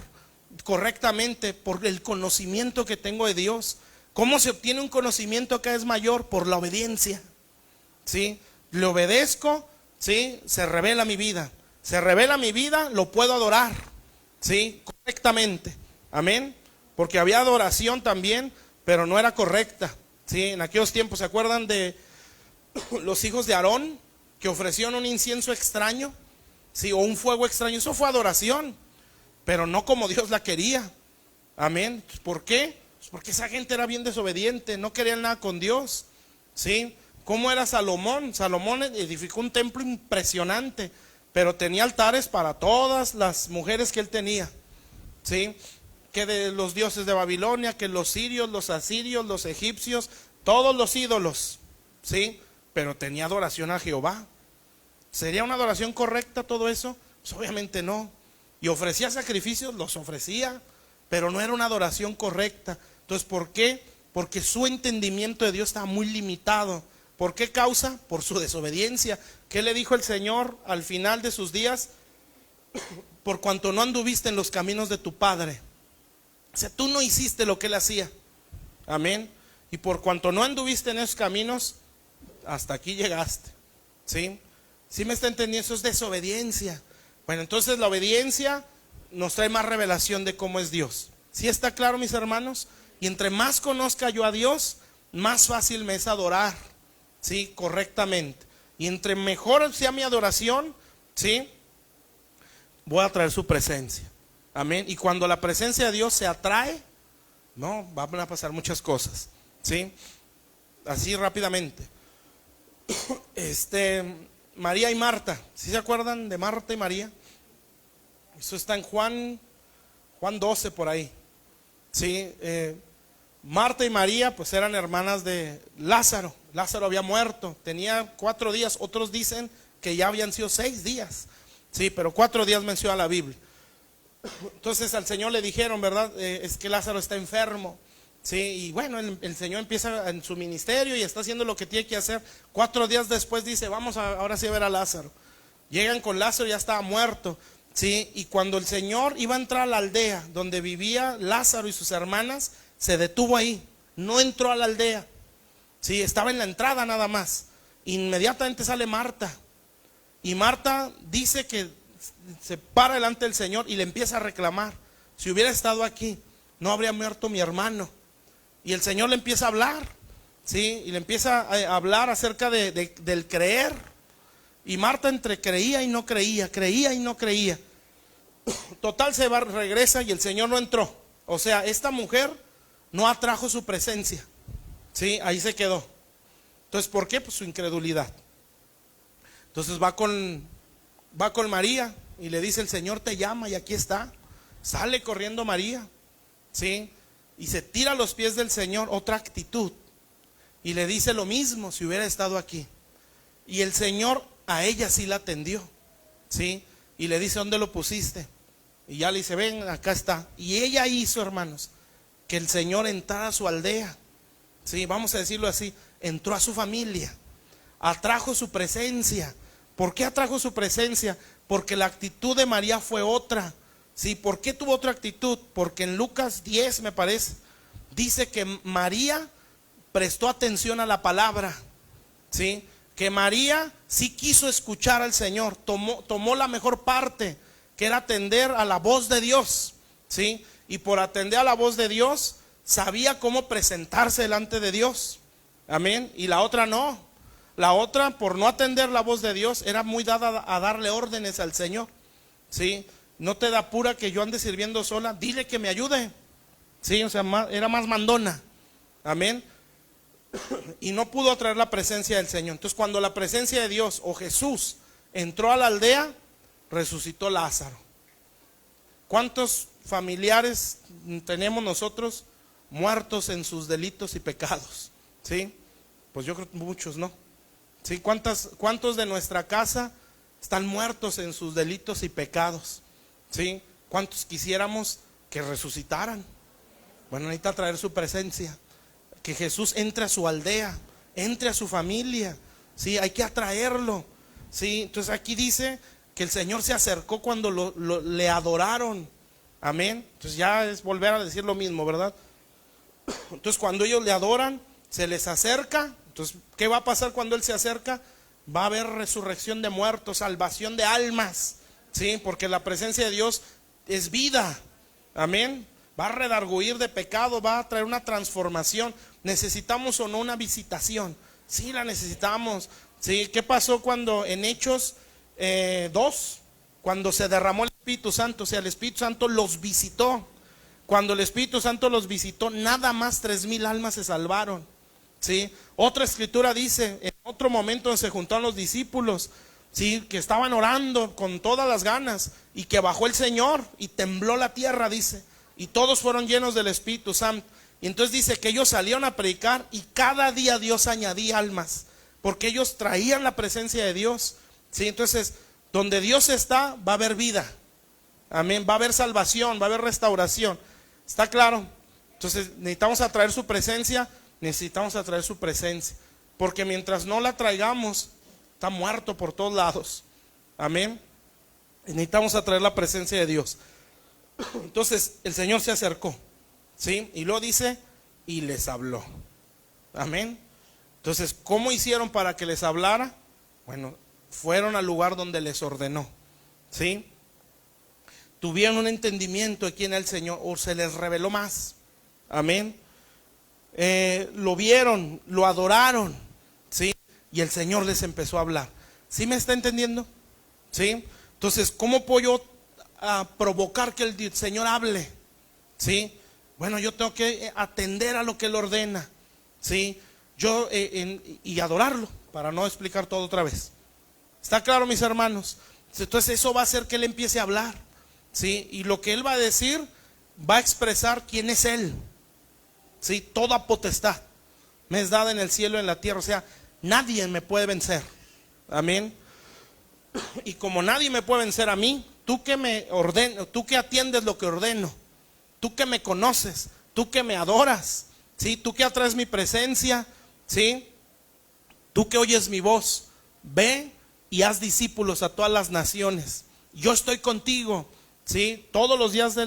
correctamente? Por el conocimiento que tengo de Dios. ¿Cómo se obtiene un conocimiento que es mayor? Por la obediencia. ¿Sí? Le obedezco, ¿sí? Se revela mi vida. Se revela mi vida, lo puedo adorar, ¿sí? Correctamente. Amén. Porque había adoración también, pero no era correcta. ¿Sí? En aquellos tiempos, ¿se acuerdan de los hijos de Aarón que ofrecieron un incienso extraño? ¿Sí? O un fuego extraño. Eso fue adoración, pero no como Dios la quería. Amén. ¿Por qué? Pues porque esa gente era bien desobediente, no querían nada con Dios. ¿Sí? ¿Cómo era Salomón? Salomón edificó un templo impresionante, pero tenía altares para todas las mujeres que él tenía. ¿Sí? Que de los dioses de Babilonia, que los sirios, los asirios, los egipcios, todos los ídolos. ¿Sí? Pero tenía adoración a Jehová. ¿Sería una adoración correcta todo eso? Pues obviamente no. Y ofrecía sacrificios, los ofrecía, pero no era una adoración correcta. Entonces, ¿por qué? Porque su entendimiento de Dios estaba muy limitado. ¿Por qué causa? Por su desobediencia. ¿Qué le dijo el Señor al final de sus días? Por cuanto no anduviste en los caminos de tu padre. O sea, tú no hiciste lo que él hacía. Amén. Y por cuanto no anduviste en esos caminos, hasta aquí llegaste. ¿Sí? ¿Sí me está entendiendo? Eso es desobediencia. Bueno, entonces la obediencia nos trae más revelación de cómo es Dios. ¿Sí está claro, mis hermanos? Y entre más conozca yo a Dios, más fácil me es adorar, ¿sí? Correctamente. Y entre mejor sea mi adoración, ¿sí? Voy a traer su presencia. Amén. Y cuando la presencia de Dios se atrae, no, van a pasar muchas cosas, ¿sí? Así rápidamente. María y Marta, ¿sí se acuerdan de Marta y María? Eso está en Juan 12 por ahí. Sí, Marta y María pues eran hermanas de Lázaro. Lázaro había muerto, tenía 4 días, otros dicen que ya habían sido 6 días. Sí, pero 4 días menciona la Biblia. Entonces al Señor le dijeron, ¿verdad? Es que Lázaro está enfermo. Sí, y el Señor empieza en su ministerio y está haciendo lo que tiene que hacer. 4 días después dice, vamos ahora sí a ver a Lázaro. Llegan con Lázaro, ya estaba muerto. Sí, y cuando el Señor iba a entrar a la aldea donde vivía Lázaro y sus hermanas, se detuvo ahí, no entró a la aldea. Sí, estaba en la entrada nada más. Inmediatamente sale Marta. Y Marta dice que se para delante del Señor y le empieza a reclamar. Si hubiera estado aquí, no habría muerto mi hermano. Y el Señor le empieza a hablar, ¿sí? Y le empieza a hablar acerca del creer. Y Marta entre creía y no creía, creía y no creía. Total, regresa y el Señor no entró. O sea, esta mujer no atrajo su presencia. ¿Sí? Ahí se quedó. Entonces, ¿por qué? Pues su incredulidad. Entonces va con María y le dice, el Señor te llama y aquí está. Sale corriendo María, ¿sí? Y se tira a los pies del Señor, otra actitud. Y le dice lo mismo si hubiera estado aquí. Y el Señor a ella sí la atendió, ¿sí? Y le dice, ¿dónde lo pusiste? Y ya le dice, ven, acá está. Y ella hizo, hermanos, que el Señor entrara a su aldea. Sí, vamos a decirlo así, entró a su familia, atrajo su presencia. ¿Por qué atrajo su presencia? Porque la actitud de María fue otra. Sí, ¿por qué tuvo otra actitud? Porque en Lucas 10, me parece, dice que María prestó atención a la palabra. Sí, que María sí quiso escuchar al Señor, tomó la mejor parte, que era atender a la voz de Dios. Sí, y por atender a la voz de Dios sabía cómo presentarse delante de Dios. Amén. Y la otra no. La otra, por no atender la voz de Dios, era muy dada a darle órdenes al Señor. ¿Sí? No te da apura que yo ande sirviendo sola, dile que me ayude. ¿Sí? O sea, era más mandona. Amén. Y no pudo atraer la presencia del Señor. Entonces, cuando la presencia de Dios o Jesús entró a la aldea, resucitó Lázaro. ¿Cuántos familiares tenemos nosotros muertos en sus delitos y pecados? ¿Sí? Pues yo creo que muchos, ¿no? ¿Sí? ¿Cuántos de nuestra casa están muertos en sus delitos y pecados? ¿Sí? ¿Cuántos quisiéramos que resucitaran? Bueno, necesita traer su presencia, que Jesús entre a su aldea, entre a su familia. ¿Sí? Hay que atraerlo. ¿Sí? Entonces aquí dice que el Señor se acercó cuando le adoraron. Amén. Entonces ya es volver a decir lo mismo, ¿verdad? Entonces cuando ellos le adoran, se les acerca. Entonces, ¿qué va a pasar cuando Él se acerca? Va a haber resurrección de muertos, salvación de almas. ¿Sí? Porque la presencia de Dios es vida. Amén. Va a redarguir de pecado, va a traer una transformación. ¿Necesitamos o no una visitación? Sí, la necesitamos. ¿Sí? ¿Qué pasó cuando en Hechos 2, cuando se derramó el Espíritu Santo? O sea, el Espíritu Santo los visitó. Cuando el Espíritu Santo los visitó, nada más 3,000 almas se salvaron. ¿Sí? Otra escritura dice, en otro momento se juntaron los discípulos, ¿sí? Que estaban orando con todas las ganas, y que bajó el Señor y tembló la tierra, dice, y todos fueron llenos del Espíritu Santo. Y entonces dice que ellos salieron a predicar, y cada día Dios añadía almas, porque ellos traían la presencia de Dios. ¿Sí? Entonces, donde Dios está, va a haber vida. Amén. Va a haber salvación, va a haber restauración. ¿Está claro? Entonces necesitamos atraer su presencia. Necesitamos atraer su presencia, porque mientras no la traigamos, está muerto por todos lados. Amén. Y necesitamos atraer la presencia de Dios. Entonces el Señor se acercó, ¿sí? Y luego dice, y les habló. Amén. Entonces, ¿cómo hicieron para que les hablara? Bueno, fueron al lugar donde les ordenó, ¿sí? Tuvieron un entendimiento de quién era el Señor, o se les reveló más. Amén. Lo vieron, lo adoraron, ¿sí? Y el Señor les empezó a hablar. ¿Sí me está entendiendo? ¿Sí? Entonces, ¿cómo puedo yo provocar que el Señor hable? ¿Sí? Bueno, yo tengo que atender a lo que Él ordena, ¿sí? Y adorarlo, para no explicar todo otra vez. ¿Está claro, mis hermanos? Entonces eso va a hacer que Él empiece a hablar, ¿sí? Y lo que Él va a decir va a expresar quién es Él. ¿Sí? Toda potestad me es dada en el cielo y en la tierra. O sea, nadie me puede vencer. Amén. Y como nadie me puede vencer a mí, tú que me ordenas, tú que atiendes lo que ordeno, tú que me conoces, tú que me adoras, ¿sí? Tú que atraes mi presencia, ¿sí? Tú que oyes mi voz, ve y haz discípulos a todas las naciones. Yo estoy contigo, ¿sí? Todos los días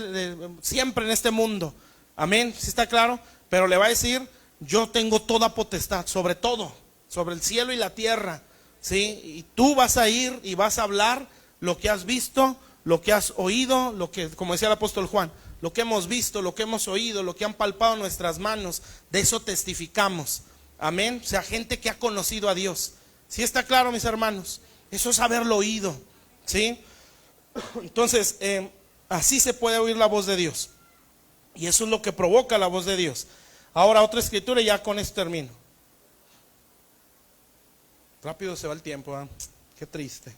siempre en este mundo. Amén. ¿Sí está claro? Pero le va a decir, yo tengo toda potestad sobre todo, sobre el cielo y la tierra, ¿sí? Y tú vas a ir y vas a hablar lo que has visto, lo que has oído, lo que, como decía el apóstol Juan, lo que hemos visto, lo que hemos oído, lo que han palpado nuestras manos, de eso testificamos. Amén. O sea, gente que ha conocido a Dios. ¿Sí está claro, mis hermanos? Eso es haberlo oído, ¿sí? Entonces, así se puede oír la voz de Dios. Y eso es lo que provoca la voz de Dios. Ahora otra escritura y ya con esto termino. Rápido se va el tiempo, ¿eh? Qué triste.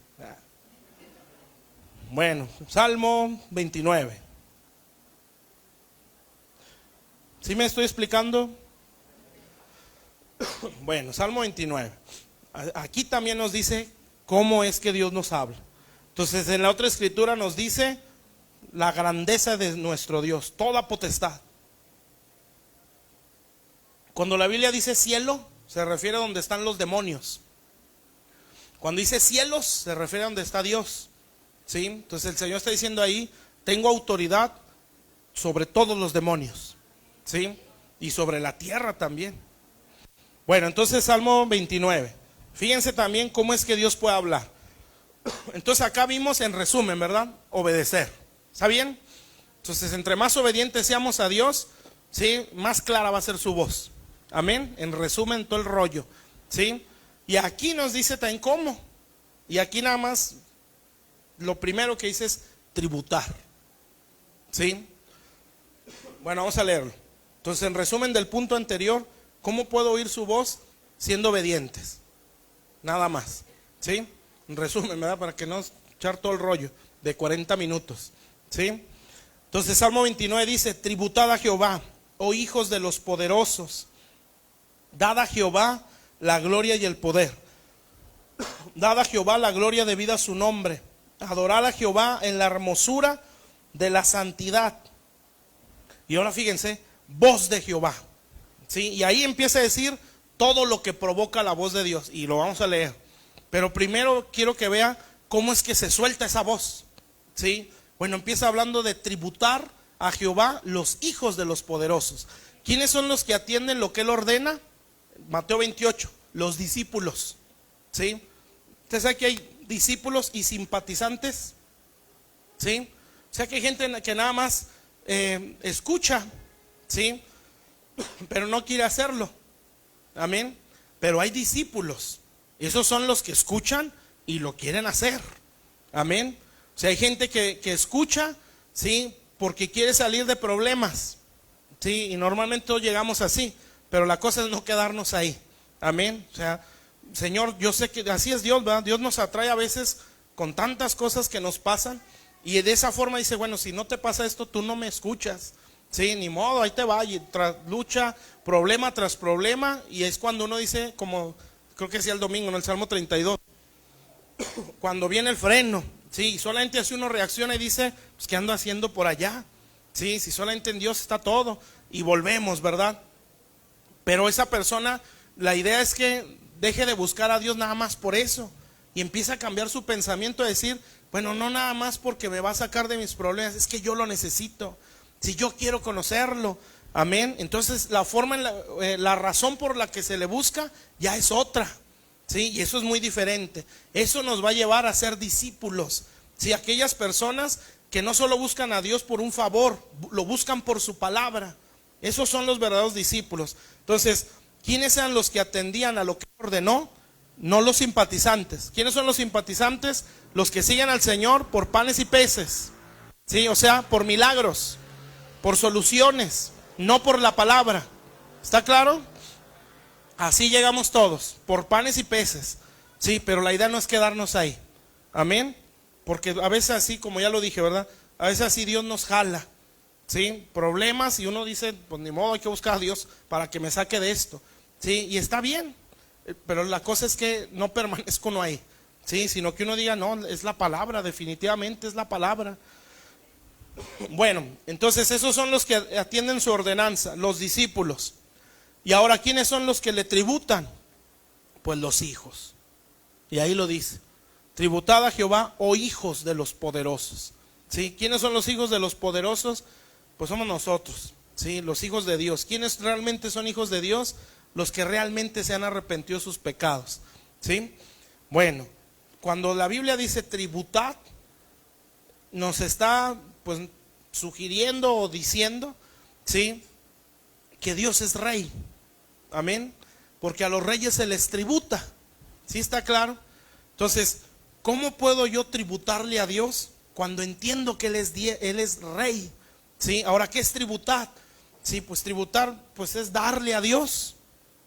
Bueno, Salmo 29. ¿Sí me estoy explicando? Bueno, Salmo 29. Aquí también nos dice cómo es que Dios nos habla. Entonces en la otra escritura nos dice la grandeza de nuestro Dios, toda potestad. Cuando la Biblia dice cielo, se refiere a donde están los demonios. Cuando dice cielos, se refiere a donde está Dios, ¿sí? Entonces el Señor está diciendo ahí, tengo autoridad sobre todos los demonios, ¿sí? Y sobre la tierra también. Bueno, entonces Salmo 29. Fíjense también cómo es que Dios puede hablar. Entonces acá vimos en resumen, ¿verdad? Obedecer. ¿Está bien? Entonces entre más obedientes seamos a Dios, ¿sí? Más clara va a ser su voz. Amén. En resumen todo el rollo, ¿sí? Y aquí nos dice también cómo. Y aquí nada más, lo primero que dice es tributar. ¿Sí? Bueno, vamos a leerlo. Entonces, en resumen del punto anterior, ¿cómo puedo oír su voz? Siendo obedientes. Nada más. ¿Sí? En resumen, ¿verdad? Para que no echar todo el rollo de 40 minutos. ¿Sí? Entonces, Salmo 29 dice: tributad a Jehová, oh hijos de los poderosos. Dad a Jehová la gloria y el poder. Dad a Jehová la gloria debida a su nombre. Adorad a Jehová en la hermosura de la santidad. Y ahora fíjense, voz de Jehová. ¿Sí? Y ahí empieza a decir todo lo que provoca la voz de Dios. Y lo vamos a leer. Pero primero quiero que vea cómo es que se suelta esa voz. ¿Sí? Bueno, empieza hablando de tributar a Jehová los hijos de los poderosos. ¿Quiénes son los que atienden lo que él ordena? Mateo 28, los discípulos. ¿Sí? ¿Usted sabe que hay discípulos y simpatizantes? ¿Sí? O sea que hay gente que nada más escucha, ¿sí? Pero no quiere hacerlo. Amén. Pero hay discípulos. Esos son los que escuchan y lo quieren hacer. Amén. O sea, hay gente que escucha, ¿sí? Porque quiere salir de problemas. ¿Sí? Y normalmente todos llegamos así. Pero la cosa es no quedarnos ahí. Amén. O sea, Señor, yo sé que así es Dios, ¿verdad? Dios nos atrae a veces con tantas cosas que nos pasan. Y de esa forma dice, bueno, si no te pasa esto, tú no me escuchas. Sí, ni modo, ahí te va. Y lucha, problema tras problema. Y es cuando uno dice, como creo que decía el domingo en el Salmo 32, cuando viene el freno. Sí, solamente así uno reacciona y dice, pues ¿qué ando haciendo por allá? Sí, si solamente en Dios está todo. Y volvemos, ¿verdad? Pero esa persona, la idea es que deje de buscar a Dios nada más por eso. Y empieza a cambiar su pensamiento, a decir, bueno, no nada más porque me va a sacar de mis problemas, es que yo lo necesito. Si yo quiero conocerlo, amén. Entonces la forma, la razón por la que se le busca ya es otra. ¿Sí? Y eso es muy diferente. Eso nos va a llevar a ser discípulos. ¿Sí? Aquellas personas que no solo buscan a Dios por un favor, lo buscan por su palabra. Esos son los verdaderos discípulos. Entonces, ¿quiénes eran los que atendían a lo que ordenó? No los simpatizantes. ¿Quiénes son los simpatizantes? Los que siguen al Señor por panes y peces. ¿Sí? O sea, por milagros, por soluciones, no por la palabra. ¿Está claro? Así llegamos todos, por panes y peces. Sí, pero la idea no es quedarnos ahí. Amén. Porque a veces así, como ya lo dije, ¿verdad? A veces así Dios nos jala. ¿Sí? Problemas y uno dice, pues ni modo, hay que buscar a Dios para que me saque de esto. ¿Sí? Y está bien. Pero la cosa es que no permanezco no ahí. ¿Sí? Sino que uno diga, no, es la palabra, definitivamente es la palabra. Bueno, entonces esos son los que atienden su ordenanza, los discípulos. Y ahora, ¿quiénes son los que le tributan? Pues los hijos. Y ahí lo dice: tributad a Jehová, oh hijos de los poderosos. ¿Sí? ¿Quiénes son los hijos de los poderosos? Pues somos nosotros, ¿sí? Los hijos de Dios. ¿Quiénes realmente son hijos de Dios? Los que realmente se han arrepentido de sus pecados. ¿Sí? Bueno, cuando la Biblia dice tributad, nos está pues sugiriendo o diciendo, ¿sí?, que Dios es rey. Amén. Porque a los reyes se les tributa. ¿Sí está claro? Entonces, ¿cómo puedo yo tributarle a Dios cuando entiendo que Él es rey? ¿Sí? Ahora, ¿qué es tributar? Sí, pues tributar pues es darle a Dios.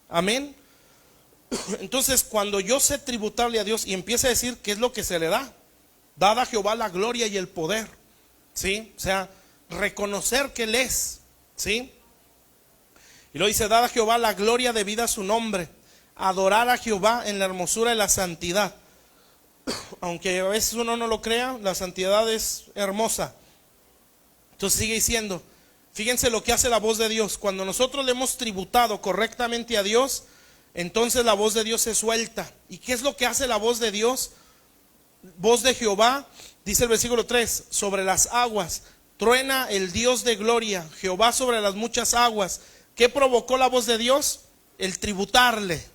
Amén. Entonces, cuando yo sé tributarle a Dios y empieza a decir qué es lo que se le da: dad a Jehová la gloria y el poder. ¿Sí? O sea, reconocer que Él es. ¿Sí? Y luego dice: dad a Jehová la gloria debida a su nombre. Adorar a Jehová en la hermosura y la santidad. Aunque a veces uno no lo crea, la santidad es hermosa. Entonces sigue diciendo, fíjense lo que hace la voz de Dios. Cuando nosotros le hemos tributado correctamente a Dios, entonces la voz de Dios se suelta. ¿Y qué es lo que hace la voz de Dios? Voz de Jehová, dice el versículo 3, sobre las aguas. Truena el Dios de gloria, Jehová sobre las muchas aguas. ¿Qué provocó la voz de Dios? El tributarle.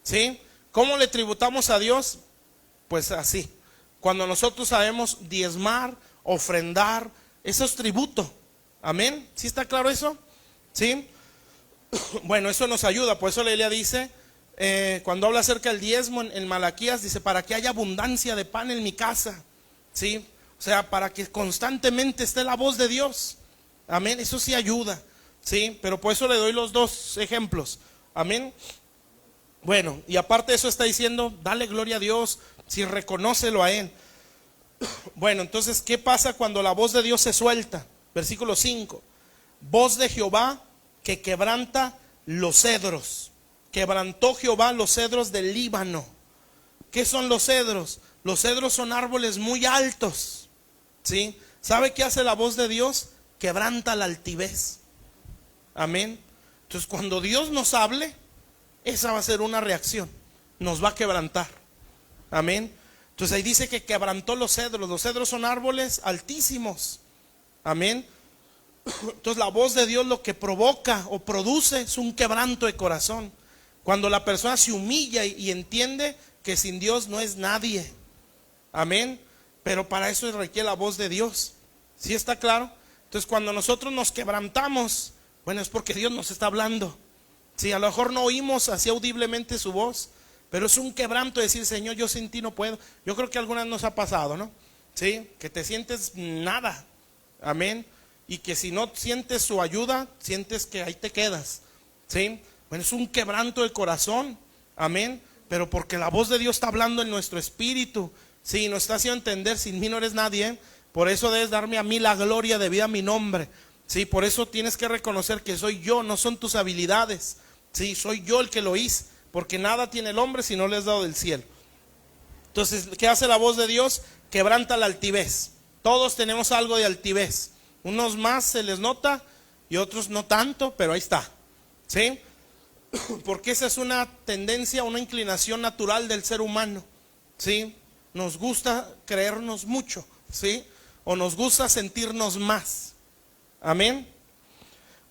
¿Sí? ¿Cómo le tributamos a Dios? Pues así. Cuando nosotros sabemos diezmar, ofrendar, eso es tributo. Amén. ¿Sí está claro eso? ¿Sí? Bueno, eso nos ayuda. Por eso la Biblia dice, cuando habla acerca del diezmo en Malaquías, dice, para que haya abundancia de pan en mi casa, ¿sí? O sea, para que constantemente esté la voz de Dios. Amén, eso sí ayuda, ¿sí? Pero por eso le doy los dos ejemplos. Amén. Bueno, y aparte de eso está diciendo, dale gloria a Dios, si reconócelo a Él. Bueno, entonces, ¿qué pasa cuando la voz de Dios se suelta? Versículo 5. Voz de Jehová que quebranta los cedros. Quebrantó Jehová los cedros del Líbano. ¿Qué son los cedros? Los cedros son árboles muy altos, ¿sí? ¿Sabe qué hace la voz de Dios? Quebranta la altivez. Amén. Entonces, cuando Dios nos hable, esa va a ser una reacción. Nos va a quebrantar. Amén. Entonces ahí dice que quebrantó los cedros. Los cedros son árboles altísimos. Amén. Entonces la voz de Dios lo que provoca o produce es un quebranto de corazón. Cuando la persona se humilla y entiende que sin Dios no es nadie. Amén. Pero para eso requiere la voz de Dios. ¿Sí está claro? Entonces cuando nosotros nos quebrantamos, bueno, es porque Dios nos está hablando. Sí, a lo mejor no oímos así audiblemente su voz, pero es un quebranto decir, Señor, yo sin ti no puedo. Yo creo que algunas nos ha pasado, ¿no? Sí, que te sientes nada. Amén. Y que si no sientes su ayuda, sientes que ahí te quedas. Sí, bueno, es un quebranto del corazón. Amén. Pero porque la voz de Dios está hablando en nuestro espíritu. Sí, nos está haciendo entender, sin mí no eres nadie. Por eso debes darme a mí la gloria debida a mi nombre. Sí, por eso tienes que reconocer que soy yo, no son tus habilidades. Sí, soy yo el que lo hice, porque nada tiene el hombre si no le has dado del cielo. Entonces, ¿qué hace la voz de Dios? Quebranta la altivez. Todos tenemos algo de altivez. Unos más se les nota y otros no tanto, pero ahí está. ¿Sí? Porque esa es una tendencia, una inclinación natural del ser humano. ¿Sí? Nos gusta creernos mucho, ¿sí? O nos gusta sentirnos más. Amén.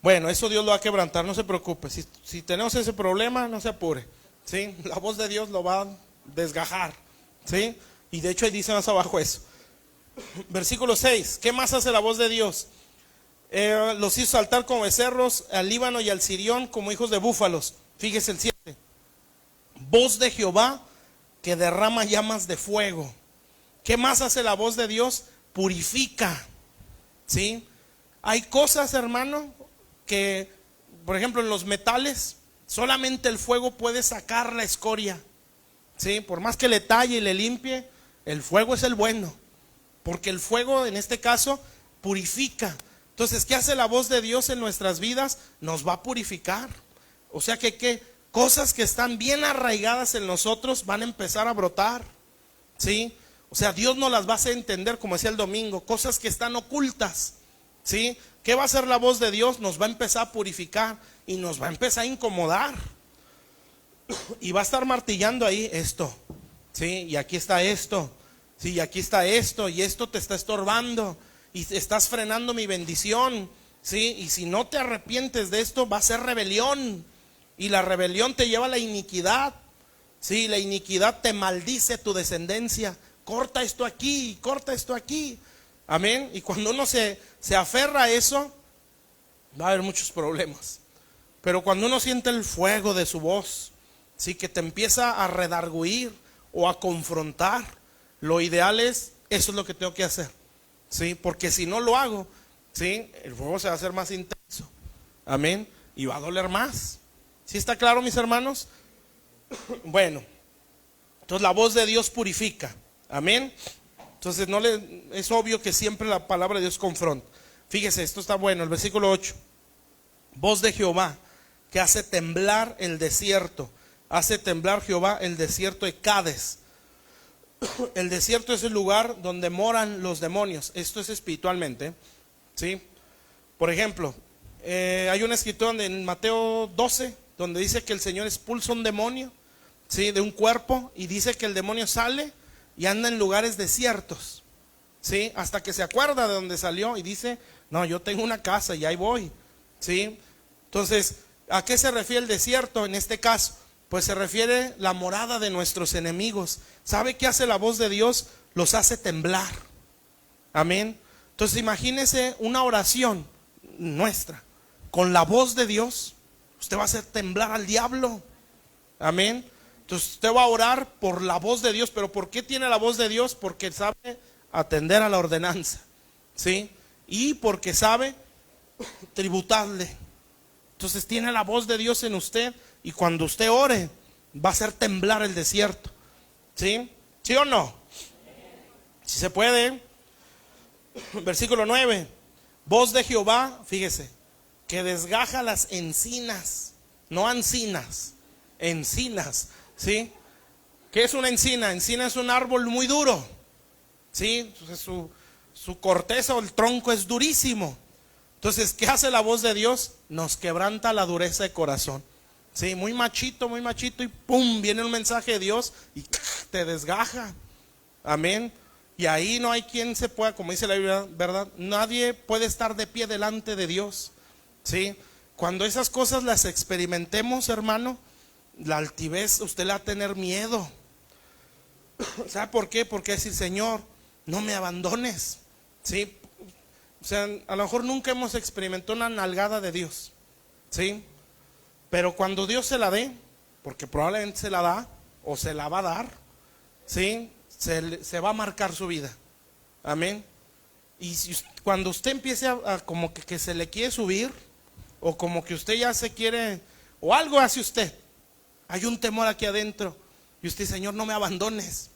Bueno, eso Dios lo va a quebrantar, no se preocupe. Si tenemos ese problema, no se apure. ¿Sí? La voz de Dios lo va a desgajar. ¿Sí? Y de hecho ahí dice más abajo eso. Versículo 6. ¿Qué más hace la voz de Dios? Los hizo saltar como becerros, al Líbano y al Sirión como hijos de búfalos. Fíjese el 7. Voz de Jehová que derrama llamas de fuego. ¿Qué más hace la voz de Dios? Purifica. ¿Sí? Hay cosas, hermano, que, por ejemplo, en los metales, solamente el fuego puede sacar la escoria. ¿Sí? Por más que le talle y le limpie, el fuego es el bueno. Porque el fuego, en este caso, purifica. Entonces, ¿qué hace la voz de Dios en nuestras vidas? Nos va a purificar. O sea que cosas que están bien arraigadas en nosotros van a empezar a brotar. ¿Sí? O sea, Dios nos las va a hacer entender, como decía el domingo, cosas que están ocultas. ¿Sí? ¿Qué va a hacer la voz de Dios? Nos va a empezar a purificar y nos va a empezar a incomodar. Y va a estar martillando ahí esto. ¿Sí? Y aquí está esto. Sí, y aquí está esto. Y esto te está estorbando. Y estás frenando mi bendición. ¿Sí? Y si no te arrepientes de esto, va a ser rebelión. Y la rebelión te lleva a la iniquidad. Sí, la iniquidad te maldice tu descendencia. Corta esto aquí, corta esto aquí. Amén. Y cuando uno se aferra a eso, va a haber muchos problemas. Pero cuando uno siente el fuego de su voz, sí, que te empieza a redarguir o a confrontar, lo ideal es, eso es lo que tengo que hacer. Sí, porque si no lo hago, sí, el fuego se va a hacer más intenso. Amén. Y va a doler más. ¿Sí está claro, mis hermanos? Bueno, entonces la voz de Dios purifica. Amén. Entonces es obvio que siempre la palabra de Dios confronta. Fíjese, esto está bueno, el versículo 8. Voz de Jehová que hace temblar el desierto. Hace temblar Jehová el desierto de Cades. El desierto es el lugar donde moran los demonios. Esto es espiritualmente, ¿sí? Por ejemplo, hay una escritura en Mateo 12 donde dice que el Señor expulsa un demonio, ¿sí? De un cuerpo, y dice que el demonio sale y anda en lugares desiertos, ¿sí? Hasta que se acuerda de donde salió y dice, no, yo tengo una casa y ahí voy, ¿sí? Entonces, ¿a qué se refiere el desierto en este caso? Pues se refiere la morada de nuestros enemigos. ¿Sabe qué hace la voz de Dios? Los hace temblar. Amén. Entonces imagínese una oración nuestra con la voz de Dios. Usted va a hacer temblar al diablo. Amén. Entonces usted va a orar por la voz de Dios. ¿Pero por qué tiene la voz de Dios? Porque sabe atender a la ordenanza, ¿sí? Y porque sabe tributarle. Entonces tiene la voz de Dios en usted, y cuando usted ore va a hacer temblar el desierto, ¿sí? ¿Sí o no? Si se puede. Versículo 9. Voz de Jehová, fíjese, que desgaja las encinas, no ancinas, encinas, ¿sí? ¿Qué es una encina? Encina es un árbol muy duro, ¿sí? Entonces, su corteza o el tronco es durísimo. Entonces, ¿qué hace la voz de Dios? Nos quebranta la dureza de corazón, ¿sí? Muy machito, y pum, viene un mensaje de Dios y te desgaja. Amén. Y ahí no hay quien se pueda, como dice la Biblia, ¿verdad? Nadie puede estar de pie delante de Dios, ¿sí? Cuando esas cosas las experimentemos, hermano, la altivez, usted le va a tener miedo. ¿Sabe por qué? Porque decir, Señor, no me abandones, ¿sí? O sea, a lo mejor nunca hemos experimentado una nalgada de Dios, ¿sí? Pero cuando Dios se la dé, porque probablemente se la da o se la va a dar, ¿sí? Se va a marcar su vida. Amén. Y cuando usted empiece a como que se le quiere subir, o como que usted ya se quiere, o algo hace usted, hay un temor aquí adentro, y usted, Señor, no me abandones,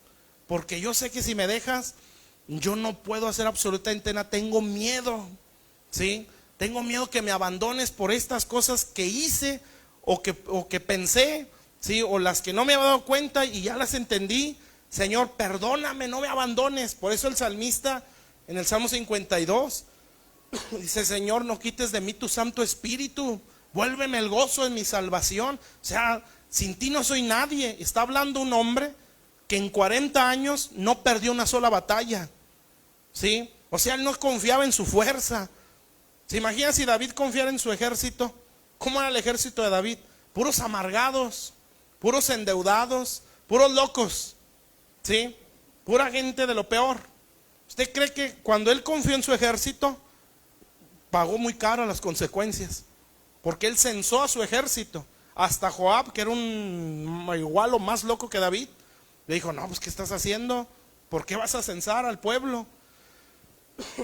porque yo sé que si me dejas, yo no puedo hacer absolutamente nada. Tengo miedo, ¿sí? Tengo miedo que me abandones por estas cosas que hice o que pensé, ¿sí? O las que no me había dado cuenta y ya las entendí. Señor, perdóname, no me abandones. Por eso el salmista en el Salmo 52 dice, Señor, no quites de mí tu Santo Espíritu, vuélveme el gozo de mi salvación. O sea, sin ti no soy nadie. Está hablando un hombre que en 40 años no perdió una sola batalla, ¿sí? O sea, él no confiaba en su fuerza. ¿Se imagina si David confiara en su ejército? ¿Cómo era el ejército de David? Puros amargados, puros endeudados, puros locos, ¿sí? Pura gente de lo peor. ¿Usted cree que cuando él confió en su ejército, pagó muy caro las consecuencias? Porque él censó a su ejército. Hasta Joab, que era un igual o más loco que David, le dijo, no, pues ¿qué estás haciendo? ¿Por qué vas a censar al pueblo?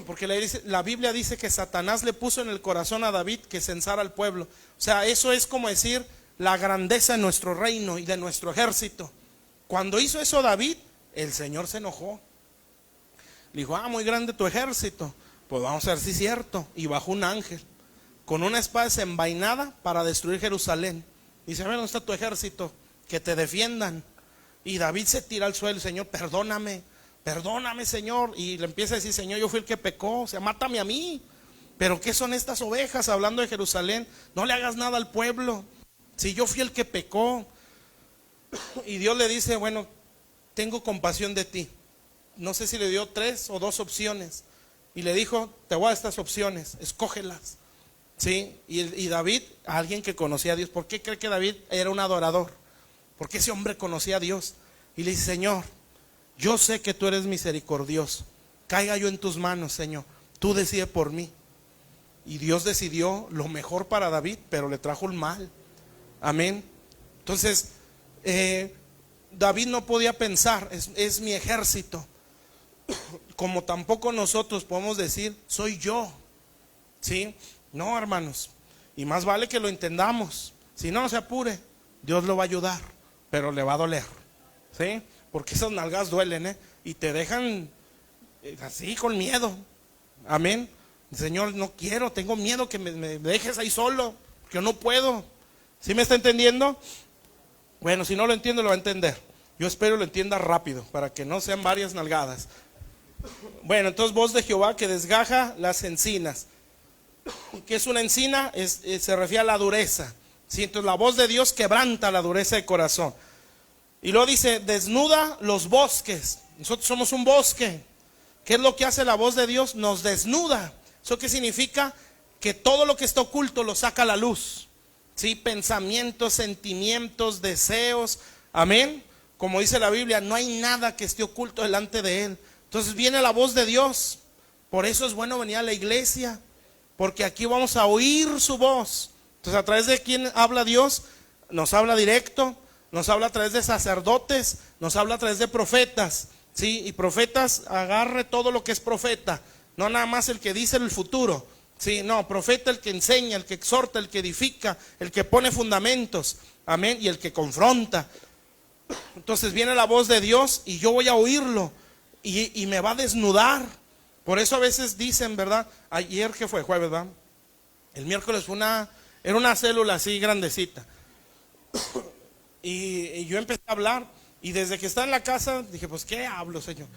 Porque la Biblia dice que Satanás le puso en el corazón a David que censara al pueblo. O sea, eso es como decir la grandeza de nuestro reino y de nuestro ejército. Cuando hizo eso David, el Señor se enojó. Le dijo, muy grande tu ejército. Pues vamos a ver si es cierto. Y bajó un ángel con una espada desenvainada para destruir Jerusalén. Dice, a ver, ¿dónde está tu ejército? Que te defiendan. Y David se tira al suelo, Señor, perdóname, perdóname, Señor. Y le empieza a decir, Señor, yo fui el que pecó, o sea, mátame a mí. Pero ¿qué son estas ovejas? Hablando de Jerusalén, no le hagas nada al pueblo, si yo fui el que pecó. Y Dios le dice, bueno, tengo compasión de ti. No sé si le dio 3 o 2 opciones. Y le dijo, te voy a dar estas opciones, escógelas, ¿sí? Y David, alguien que conocía a Dios, ¿por qué cree que David era un adorador? Porque ese hombre conocía a Dios. Y le dice, Señor, yo sé que tú eres misericordioso. Caiga yo en tus manos, Señor. Tú decides por mí. Y Dios decidió lo mejor para David, pero le trajo el mal. Amén. Entonces, David no podía pensar, es mi ejército. Como tampoco nosotros podemos decir, soy yo. ¿Sí? No, hermanos. Y más vale que lo entendamos. Si no, no se apure. Dios lo va a ayudar, pero le va a doler, ¿sí? Porque esas nalgas duelen, y te dejan así con miedo. Amén. Señor, no quiero, tengo miedo que me dejes ahí solo, porque yo no puedo. ¿Sí me está entendiendo? Bueno, si no lo entiendo, lo va a entender. Yo espero lo entienda rápido, para que no sean varias nalgadas. Bueno, entonces voz de Jehová que desgaja las encinas. ¿Qué es una encina? Se refiere a la dureza, ¿sí? Entonces la voz de Dios quebranta la dureza de corazón. Y luego dice, desnuda los bosques. Nosotros somos un bosque. ¿Qué es lo que hace la voz de Dios? Nos desnuda. ¿Eso qué significa? Que todo lo que está oculto lo saca a la luz, ¿sí? Pensamientos, sentimientos, deseos. Amén. Como dice la Biblia, no hay nada que esté oculto delante de Él. Entonces viene la voz de Dios. Por eso es bueno venir a la iglesia, porque aquí vamos a oír su voz. Entonces, ¿a través de quién habla Dios? Nos habla directo nos habla a través de sacerdotes, nos habla a través de profetas, ¿sí? Y profetas, agarre todo lo que es profeta, no nada más el que dice el futuro, ¿sí? No, profeta el que enseña, el que exhorta, el que edifica, el que pone fundamentos, amén, y el que confronta. Entonces viene la voz de Dios y yo voy a oírlo y me va a desnudar. Por eso a veces dicen, ¿verdad? Ayer, ¿qué fue? Jueves, ¿verdad? El miércoles era una célula así grandecita. Y yo empecé a hablar y desde que estaba en la casa dije, pues ¿qué hablo, Señor?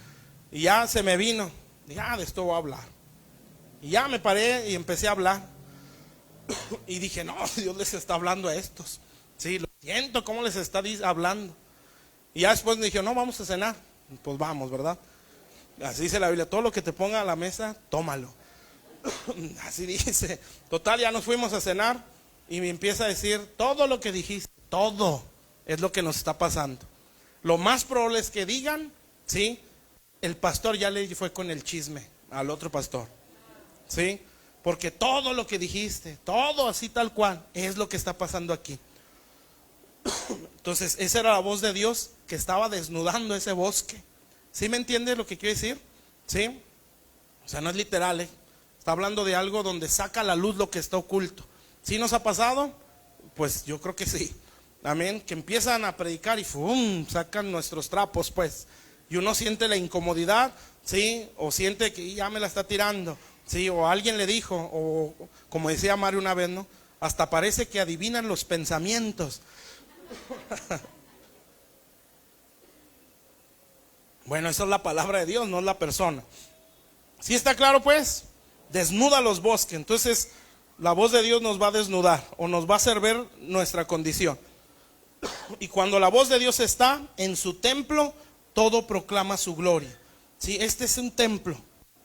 Y ya se me vino, dije, de esto voy a hablar. Y ya me paré y empecé a hablar. Y dije, no, Dios les está hablando a estos. Sí, lo siento, ¿cómo les está hablando? Y ya después me dije, no, vamos a cenar. Pues vamos, ¿verdad? Así dice la Biblia, todo lo que te ponga a la mesa, tómalo. Así dice. Total, ya nos fuimos a cenar y me empieza a decir, todo lo que dijiste, todo es lo que nos está pasando. Lo más probable es que digan, ¿sí? El pastor ya le fue con el chisme al otro pastor, ¿sí? Porque todo lo que dijiste, todo así tal cual, es lo que está pasando aquí. Entonces, esa era la voz de Dios que estaba desnudando ese bosque. ¿Sí me entiende lo que quiero decir? ¿Sí? O sea, no es literal, ¿eh? Está hablando de algo donde saca a la luz lo que está oculto. ¿Sí nos ha pasado? Pues yo creo que sí. Amén. Que empiezan a predicar y ¡fum! Sacan nuestros trapos, pues. Y uno siente la incomodidad, ¿sí? O siente que ya me la está tirando, ¿sí? O alguien le dijo, o como decía Mario una vez, ¿no? Hasta parece que adivinan los pensamientos. Bueno, esa es la palabra de Dios, no es la persona. ¿Sí está claro, pues? Desnuda los bosques. Entonces la voz de Dios nos va a desnudar o nos va a hacer ver nuestra condición. Y cuando la voz de Dios está en su templo, todo proclama su gloria. ¿Sí? Este es un templo,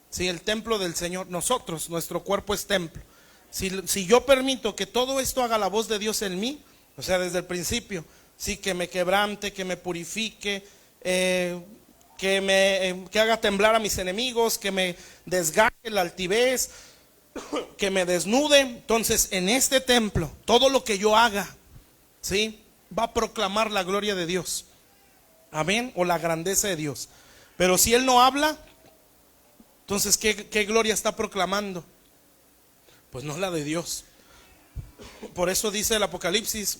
¿sí? El templo del Señor. Nosotros, nuestro cuerpo es templo. Si yo permito que todo esto haga la voz de Dios en mí, o sea, desde el principio, sí, que me quebrante, que me purifique, que haga temblar a mis enemigos, que me desgaje la altivez, que me desnude. Entonces, en este templo, todo lo que yo haga, ¿sí? Va a proclamar la gloria de Dios. Amén. O la grandeza de Dios. Pero si Él no habla, entonces, ¿qué gloria está proclamando? Pues no es la de Dios. Por eso dice el Apocalipsis,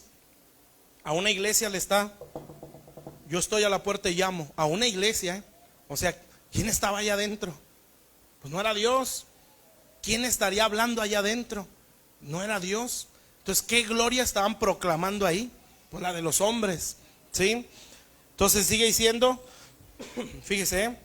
a una iglesia le está, yo estoy a la puerta y llamo. A una iglesia, ¿eh? O sea, ¿quién estaba allá adentro? Pues no era Dios. ¿Quién estaría hablando allá adentro? No era Dios. Entonces, ¿qué gloria estaban proclamando ahí? Pues la de los hombres, ¿sí? Entonces sigue diciendo, fíjese, ¿eh?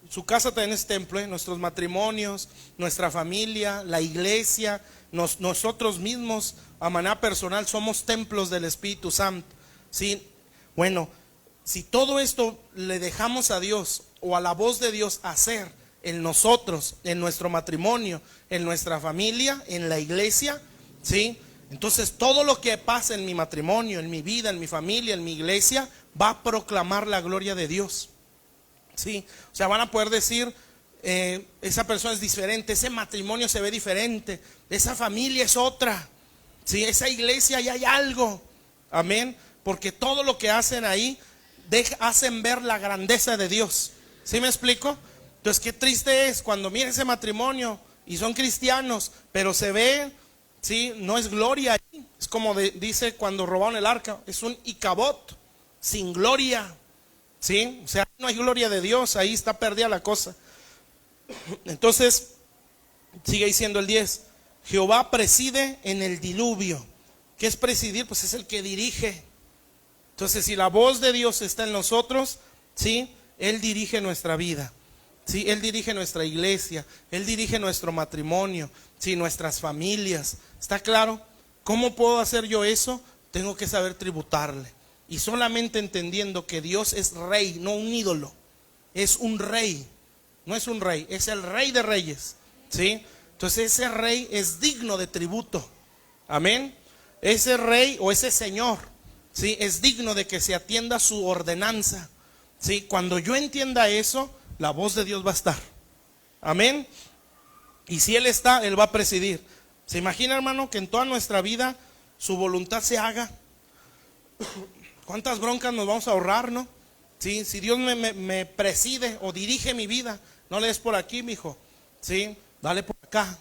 Su casa también es templo, ¿eh? Nuestros matrimonios, nuestra familia, la iglesia, nosotros mismos, a manera personal, somos templos del Espíritu Santo, ¿sí? Bueno, si todo esto le dejamos a Dios o a la voz de Dios hacer en nosotros, en nuestro matrimonio, en nuestra familia, en la iglesia, ¿sí? Entonces todo lo que pasa en mi matrimonio, en mi vida, en mi familia, en mi iglesia, va a proclamar la gloria de Dios. Sí, o sea, van a poder decir, esa persona es diferente, ese matrimonio se ve diferente, esa familia es otra, sí, esa iglesia ya hay algo, amén, porque todo lo que hacen ahí hacen ver la grandeza de Dios. ¿Sí me explico? Entonces, qué triste es cuando miren ese matrimonio y son cristianos, pero se ve, sí, no es gloria ahí. Es como dice cuando robaron el arca, es un Icabod, sin gloria. ¿Sí? O sea, no hay gloria de Dios, ahí está perdida la cosa. Entonces, sigue diciendo el 10, Jehová preside en el diluvio. ¿Qué es presidir? Pues es el que dirige. Entonces, si la voz de Dios está en nosotros, ¿sí? Él dirige nuestra vida, ¿sí? Él dirige nuestra iglesia, Él dirige nuestro matrimonio, ¿sí? Nuestras familias. ¿Está claro? ¿Cómo puedo hacer yo eso? Tengo que saber tributarle. Y solamente entendiendo que Dios es rey, no un ídolo, es un rey, no es un rey, es el rey de reyes, ¿sí? Entonces ese rey es digno de tributo, amén. Ese rey o ese señor, ¿sí? Es digno de que se atienda su ordenanza, ¿sí? Cuando yo entienda eso, la voz de Dios va a estar, amén. Y si Él está, Él va a presidir. ¿Se imagina, hermano, que en toda nuestra vida su voluntad se haga? ¿Cuántas broncas nos vamos a ahorrar, no? ¿Sí? Si Dios me preside o dirige mi vida, no le des por aquí, mijo. ¿Sí? Dale por acá.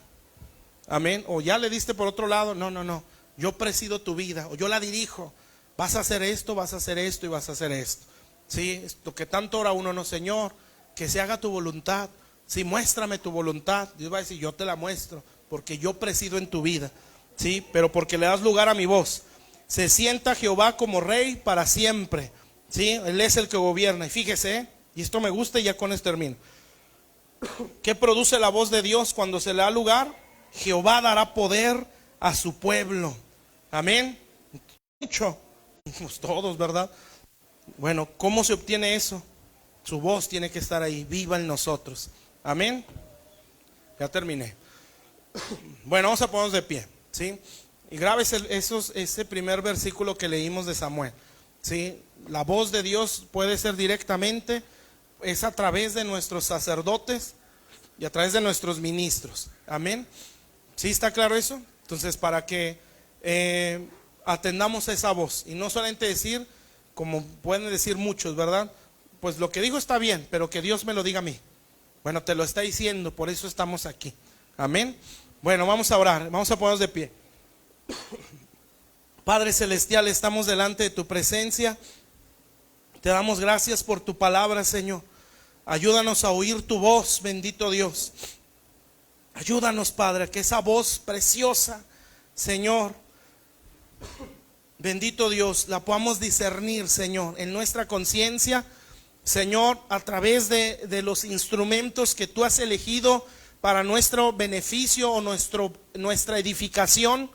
Amén. O ya le diste por otro lado. No, no, no. Yo presido tu vida o yo la dirijo. Vas a hacer esto, vas a hacer esto y vas a hacer esto. ¿Sí? Esto que tanto ora uno, no, Señor, que se haga tu voluntad. Sí, muéstrame tu voluntad. Dios va a decir, yo te la muestro, porque yo presido en tu vida. Sí, pero porque le das lugar a mi voz. Se sienta Jehová como rey para siempre. Sí, Él es el que gobierna. Y fíjese, y esto me gusta y ya con esto termino. ¿Qué produce la voz de Dios cuando se le da lugar? Jehová dará poder a su pueblo. Amén. Mucho, pues todos, ¿verdad? Bueno, ¿cómo se obtiene eso? Su voz tiene que estar ahí, viva en nosotros. Amén. Ya terminé. Bueno, vamos a ponernos de pie, ¿sí? Y grabes ese primer versículo que leímos de Samuel, ¿sí? La voz de Dios puede ser directamente, es a través de nuestros sacerdotes y a través de nuestros ministros. Amén. ¿Sí está claro eso? Entonces, para que atendamos a esa voz y no solamente decir, como pueden decir muchos, ¿verdad? Pues lo que dijo está bien, pero que Dios me lo diga a mí. Bueno, te lo está diciendo, por eso estamos aquí. Amén. Bueno, vamos a orar, vamos a ponernos de pie. Padre celestial, estamos delante de tu presencia. Te damos gracias por tu palabra, Señor. Ayúdanos a oír tu voz, bendito Dios. Ayúdanos, Padre, que esa voz preciosa, Señor, bendito Dios, la podamos discernir, Señor, en nuestra conciencia, Señor, a través de los instrumentos que tú has elegido para nuestro beneficio o nuestra edificación.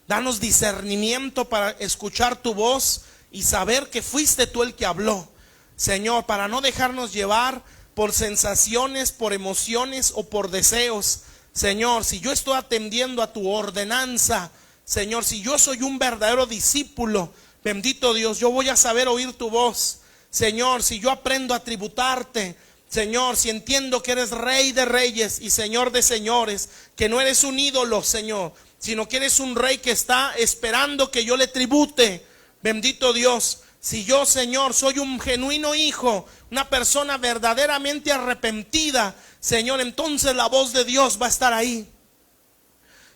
Danos discernimiento para escuchar tu voz y saber que fuiste tú el que habló, Señor, para no dejarnos llevar por sensaciones, por emociones o por deseos. Señor, si yo estoy atendiendo a tu ordenanza, Señor, si yo soy un verdadero discípulo, bendito Dios, yo voy a saber oír tu voz. Señor, si yo aprendo a tributarte, Señor, si entiendo que eres Rey de reyes y Señor de señores, que no eres un ídolo, Señor, sino que eres un rey que está esperando que yo le tribute, bendito Dios. Si yo, Señor, soy un genuino hijo, una persona verdaderamente arrepentida, Señor, entonces la voz de Dios va a estar ahí.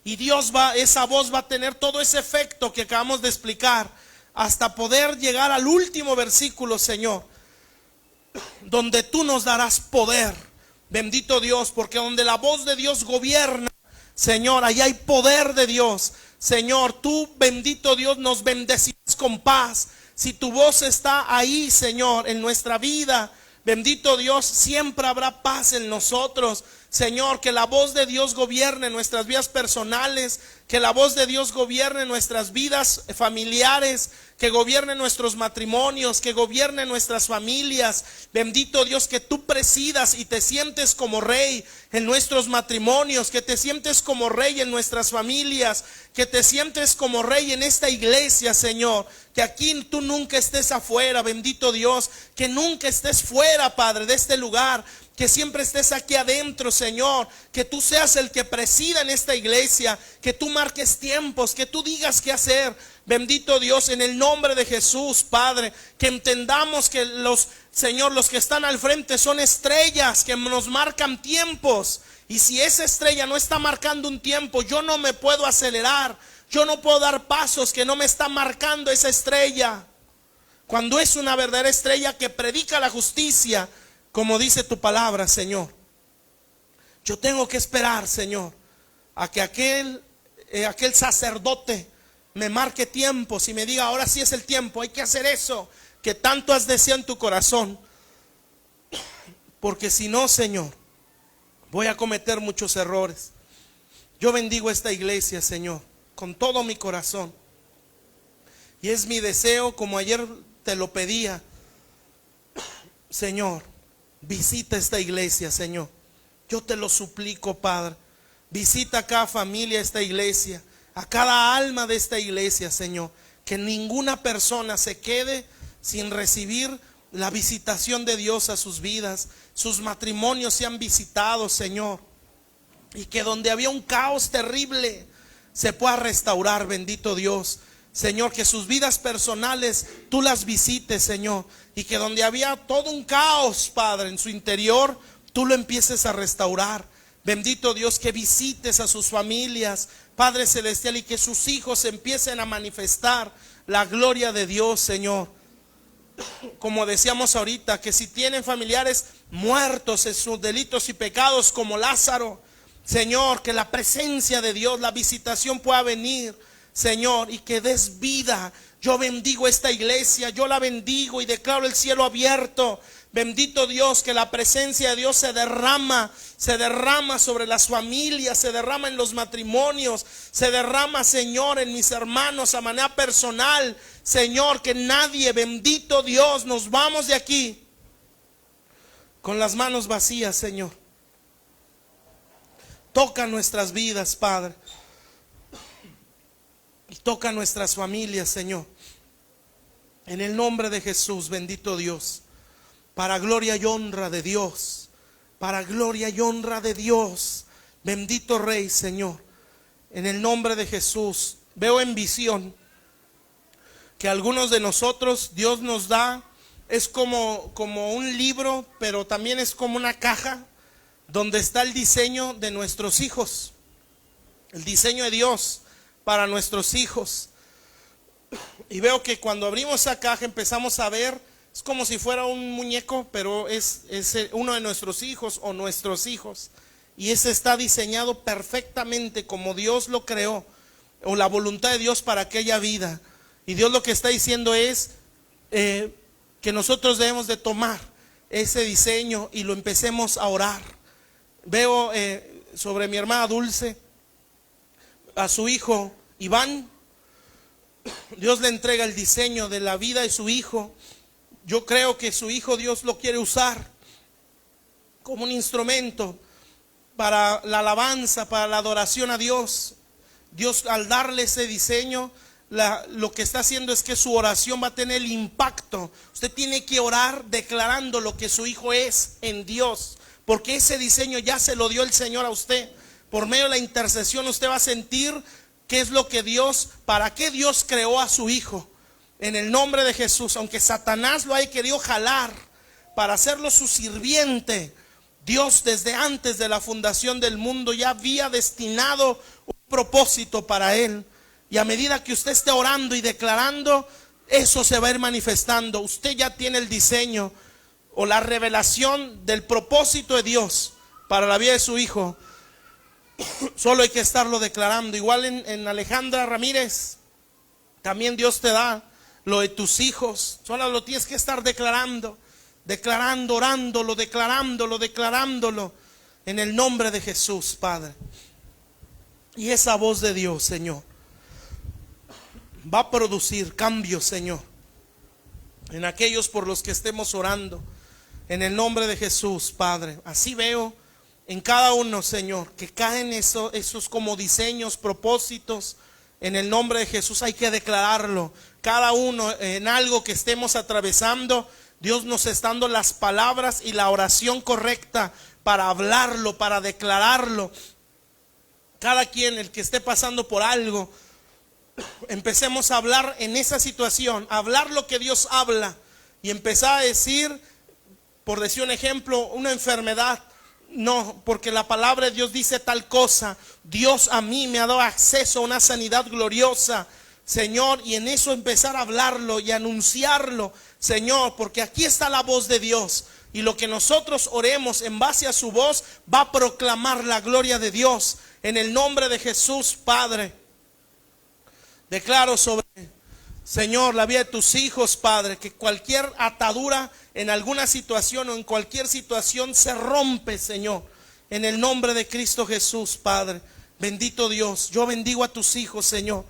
Y esa voz va a tener todo ese efecto que acabamos de explicar, hasta poder llegar al último versículo, Señor, donde tú nos darás poder, bendito Dios, porque donde la voz de Dios gobierna, Señor, allá hay poder de Dios. Señor, tú, bendito Dios, nos bendecirás con paz. Si tu voz está ahí, Señor, en nuestra vida, bendito Dios, siempre habrá paz en nosotros. Señor, que la voz de Dios gobierne nuestras vidas personales, que la voz de Dios gobierne nuestras vidas familiares, que gobierne nuestros matrimonios, que gobierne nuestras familias. Bendito Dios, que tú presidas y te sientes como rey en nuestros matrimonios, que te sientes como rey en nuestras familias, que te sientes como rey en esta iglesia, Señor. Que aquí tú nunca estés afuera, bendito Dios, que nunca estés fuera, Padre, de este lugar. Que siempre estés aquí adentro, Señor. Que tú seas el que presida en esta iglesia. Que tú marques tiempos, que tú digas qué hacer. Bendito Dios, en el nombre de Jesús, Padre. Que entendamos que Señor, los que están al frente son estrellas que nos marcan tiempos. Y si esa estrella no está marcando un tiempo, yo no me puedo acelerar. Yo no puedo dar pasos que no me está marcando esa estrella. Cuando es una verdadera estrella que predica la justicia, como dice tu palabra, Señor. Yo tengo que esperar, Señor, a que aquel sacerdote me marque tiempos y me diga, ahora sí es el tiempo, hay que hacer eso que tanto has deseado en tu corazón. Porque si no, Señor, voy a cometer muchos errores. Yo bendigo esta iglesia, Señor, con todo mi corazón. Y es mi deseo, como ayer te lo pedía, Señor, visita esta iglesia, Señor. Yo te lo suplico, Padre. Visita a cada familia de esta iglesia, a cada alma de esta iglesia, Señor. Que ninguna persona se quede sin recibir la visitación de Dios a sus vidas. Sus matrimonios sean visitados, Señor. Y que donde había un caos terrible se pueda restaurar, bendito Dios. Señor, que sus vidas personales tú las visites, Señor, y que donde había todo un caos, Padre, en su interior, tú lo empieces a restaurar. Bendito Dios, que visites a sus familias, Padre Celestial, y que sus hijos empiecen a manifestar la gloria de Dios, Señor. Como decíamos ahorita, que si tienen familiares muertos en sus delitos y pecados como Lázaro, Señor, que la presencia de Dios, la visitación pueda venir, Señor, y que des vida. Yo bendigo esta iglesia, yo la bendigo y declaro el cielo abierto. Bendito Dios, que la presencia de Dios se derrama sobre las familias, se derrama en los matrimonios, se derrama, Señor, en mis hermanos a manera personal. Señor, que nadie, bendito Dios, nos vamos de aquí con las manos vacías, Señor. Toca nuestras vidas, Padre, y toca nuestras familias, Señor. En el nombre de Jesús, bendito Dios. Para gloria y honra de Dios, para gloria y honra de Dios, bendito Rey, Señor, en el nombre de Jesús. Veo en visión que algunos de nosotros Dios nos da, es como un libro, pero también es como una caja donde está el diseño de nuestros hijos, el diseño de Dios para nuestros hijos. Y veo que cuando abrimos esa caja empezamos a ver, es como si fuera un muñeco, pero es uno de nuestros hijos o nuestros hijos. Y ese está diseñado perfectamente como Dios lo creó, o la voluntad de Dios para aquella vida. Y Dios lo que está diciendo es que nosotros debemos de tomar ese diseño y lo empecemos a orar. Veo sobre mi hermana Dulce, a su hijo Iván. Dios le entrega el diseño de la vida de su hijo. Yo creo que su hijo Dios lo quiere usar como un instrumento para la alabanza, para la adoración a Dios. Dios, al darle ese diseño, lo que está haciendo es que su oración va a tener el impacto. Usted tiene que orar declarando lo que su hijo es en Dios, porque ese diseño ya se lo dio el Señor a usted. Por medio de la intercesión usted va a sentir qué es lo que Dios, para qué Dios creó a su hijo. En el nombre de Jesús, aunque Satanás lo haya querido jalar para hacerlo su sirviente, Dios desde antes de la fundación del mundo ya había destinado un propósito para él. Y a medida que usted esté orando y declarando, eso se va a ir manifestando. Usted ya tiene el diseño o la revelación del propósito de Dios para la vida de su hijo. Solo hay que estarlo declarando. Igual en Alejandra Ramírez, también Dios te da lo de tus hijos. Solo lo tienes que estar declarando, orándolo, declarándolo en el nombre de Jesús, Padre. Y esa voz de Dios, Señor, va a producir cambios, Señor, en aquellos por los que estemos orando, en el nombre de Jesús, Padre. Así veo en cada uno, Señor, que caen esos como diseños, propósitos. En el nombre de Jesús hay que declararlo. Cada uno en algo que estemos atravesando, Dios nos está dando las palabras y la oración correcta para hablarlo, para declararlo. Cada quien, el que esté pasando por algo, empecemos a hablar en esa situación, a hablar lo que Dios habla y empezar a decir, por decir un ejemplo, una enfermedad. No, porque la palabra de Dios dice tal cosa. Dios a mí me ha dado acceso a una sanidad gloriosa, Señor, y en eso empezar a hablarlo y anunciarlo, Señor, porque aquí está la voz de Dios. Y lo que nosotros oremos en base a su voz va a proclamar la gloria de Dios. En el nombre de Jesús, Padre, declaro sobre, Señor, la vida de tus hijos, Padre, que cualquier atadura en alguna situación o en cualquier situación se rompe, Señor, en el nombre de Cristo Jesús, Padre. Bendito Dios, yo bendigo a tus hijos, Señor,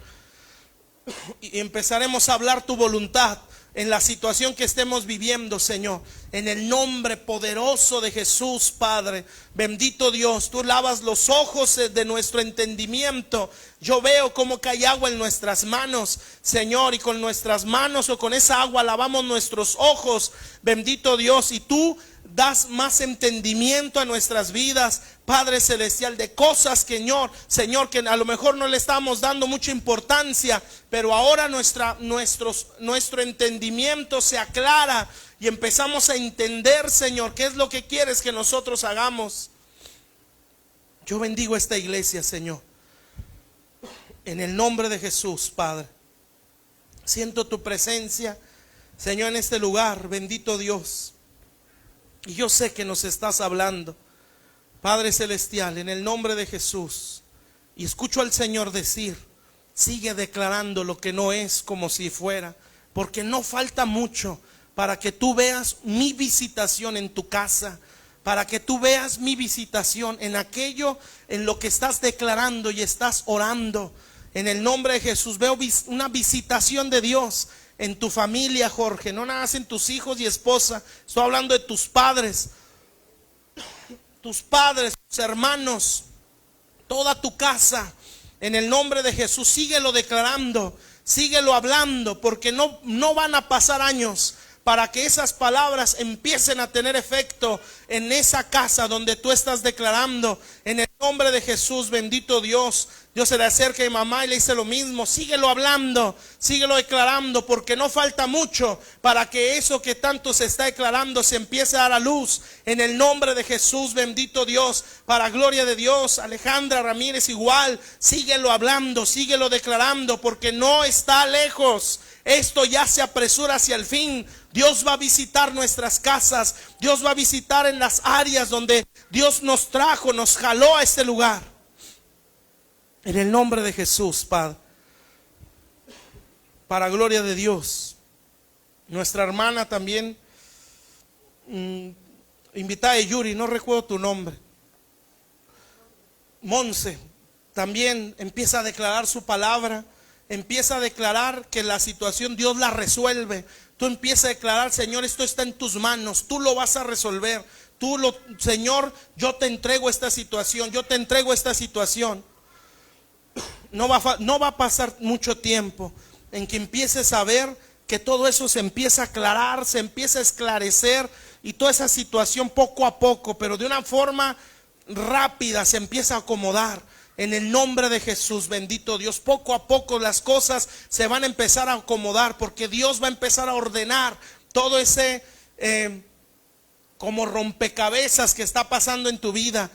y empezaremos a hablar tu voluntad en la situación que estemos viviendo, Señor, en el nombre poderoso de Jesús, Padre. Bendito Dios, tú lavas los ojos de nuestro entendimiento. Yo veo como cae agua en nuestras manos, Señor, y con nuestras manos o con esa agua lavamos nuestros ojos, bendito Dios, y tú das más entendimiento a nuestras vidas, Padre Celestial, de cosas que, Señor, que a lo mejor no le estamos dando mucha importancia, pero ahora nuestro entendimiento se aclara y empezamos a entender, Señor, qué es lo que quieres que nosotros hagamos. Yo bendigo esta iglesia, Señor, en el nombre de Jesús, Padre. Siento tu presencia, Señor, en este lugar, bendito Dios. Y yo sé que nos estás hablando, Padre Celestial, en el nombre de Jesús. Y escucho al Señor decir: sigue declarando lo que no es como si fuera, porque no falta mucho para que tú veas mi visitación en tu casa, para que tú veas mi visitación en aquello en lo que estás declarando y estás orando. En el nombre de Jesús veo una visitación de Dios en tu familia, Jorge, no nada más en tus hijos y esposa. Estoy hablando de tus padres, tus hermanos, toda tu casa. En el nombre de Jesús, síguelo declarando, síguelo hablando, porque no van a pasar años para que esas palabras empiecen a tener efecto en esa casa donde tú estás declarando. En el nombre de Jesús, bendito Dios. Dios se le acerca a mi mamá y le dice lo mismo: síguelo hablando, síguelo declarando, porque no falta mucho para que eso que tanto se está declarando se empiece a dar a luz. En el nombre de Jesús, bendito Dios, para gloria de Dios. Alejandra Ramírez igual, síguelo hablando, síguelo declarando, porque no está lejos. Esto ya se apresura hacia el fin. Dios va a visitar nuestras casas. Dios va a visitar en las áreas donde Dios nos trajo, nos jaló a este lugar. En el nombre de Jesús, Padre. Para gloria de Dios. Nuestra hermana también, invitada de Yuri, no recuerdo tu nombre. Monse, también empieza a declarar su palabra. Empieza a declarar que la situación Dios la resuelve. Tú empiezas a declarar: Señor, esto está en tus manos, tú lo vas a resolver. Señor, yo te entrego esta situación, yo te entrego esta situación. No va a pasar mucho tiempo en que empieces a ver que todo eso se empieza a aclarar, se empieza a esclarecer, y toda esa situación poco a poco, pero de una forma rápida, se empieza a acomodar. En el nombre de Jesús, bendito Dios, poco a poco las cosas se van a empezar a acomodar, porque Dios va a empezar a ordenar todo ese como rompecabezas que está pasando en tu vida.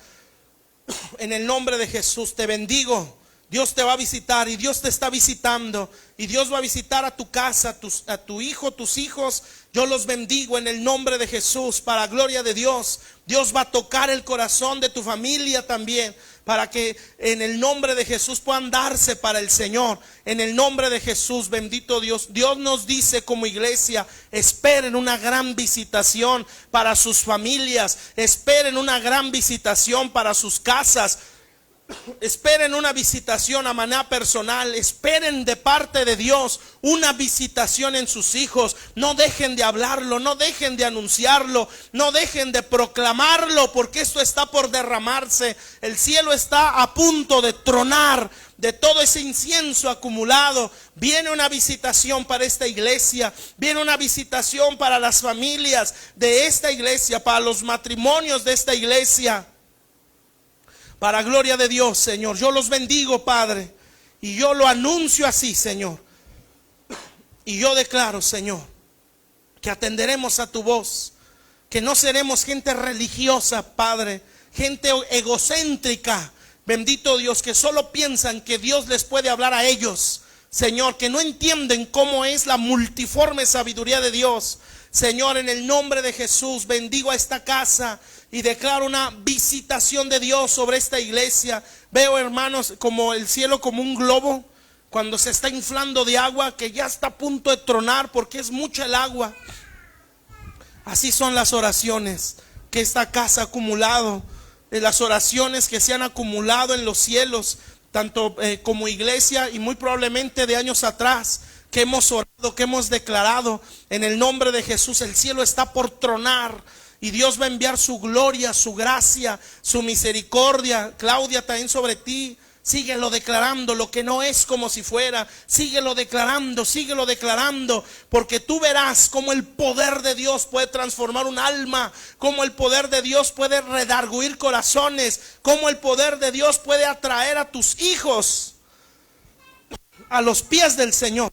En el nombre de Jesús te bendigo. Dios te va a visitar, y Dios te está visitando, y Dios va a visitar a tu casa, a tu hijo, tus hijos. Yo los bendigo en el nombre de Jesús, para gloria de Dios. Dios va a tocar el corazón de tu familia también, para que en el nombre de Jesús puedan darse para el Señor. En el nombre de Jesús, bendito Dios. Dios nos dice como iglesia: esperen una gran visitación para sus familias, esperen una gran visitación para sus casas. Esperen una visitación a manera personal. Esperen de parte de Dios una visitación en sus hijos. No dejen de hablarlo, no dejen de anunciarlo, no dejen de proclamarlo, porque esto está por derramarse. El cielo está a punto de tronar de todo ese incienso acumulado. Viene una visitación para esta iglesia, viene una visitación para las familias de esta iglesia, para los matrimonios de esta iglesia. Para gloria de Dios, Señor. Yo los bendigo, Padre, y yo lo anuncio así, Señor. Y yo declaro, Señor, que atenderemos a tu voz, que no seremos gente religiosa, Padre, gente egocéntrica, bendito Dios, que solo piensan que Dios les puede hablar a ellos, Señor, que no entienden cómo es la multiforme sabiduría de Dios. Señor, en el nombre de Jesús, bendigo a esta casa y declaro una visitación de Dios sobre esta iglesia. Veo, hermanos, como el cielo como un globo cuando se está inflando de agua, que ya está a punto de tronar porque es mucha el agua. Así son las oraciones que esta casa ha acumulado, las oraciones que se han acumulado en los cielos, tanto como iglesia, y muy probablemente de años atrás, que hemos orado, que hemos declarado. En el nombre de Jesús, el cielo está por tronar, y Dios va a enviar su gloria, su gracia, su misericordia. Claudia, también sobre ti, Síguelo declarando, lo que no es como si fuera. Síguelo declarando, porque tú verás cómo el poder de Dios puede transformar un alma, cómo el poder de Dios puede redarguir corazones, cómo el poder de Dios puede atraer a tus hijos a los pies del Señor.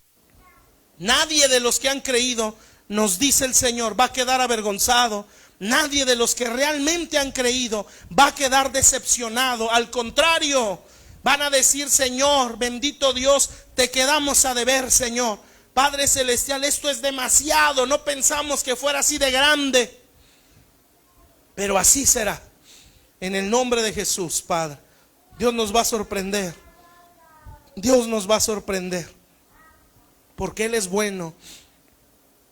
Nadie de los que han creído, nos dice el Señor, va a quedar avergonzado. Nadie de los que realmente han creído va a quedar decepcionado. Al contrario, van a decir: Señor, bendito Dios, te quedamos a deber, Señor. Padre Celestial, esto es demasiado. No pensamos que fuera así de grande, pero así será. En el nombre de Jesús, Padre. Dios nos va a sorprender. Dios nos va a sorprender, porque Él es bueno.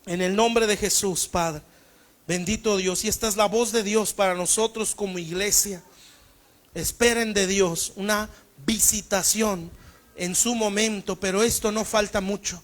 En el nombre de Jesús, Padre. Bendito Dios. Y esta es la voz de Dios para nosotros como iglesia. Esperen de Dios una visitación en su momento, pero esto no falta mucho.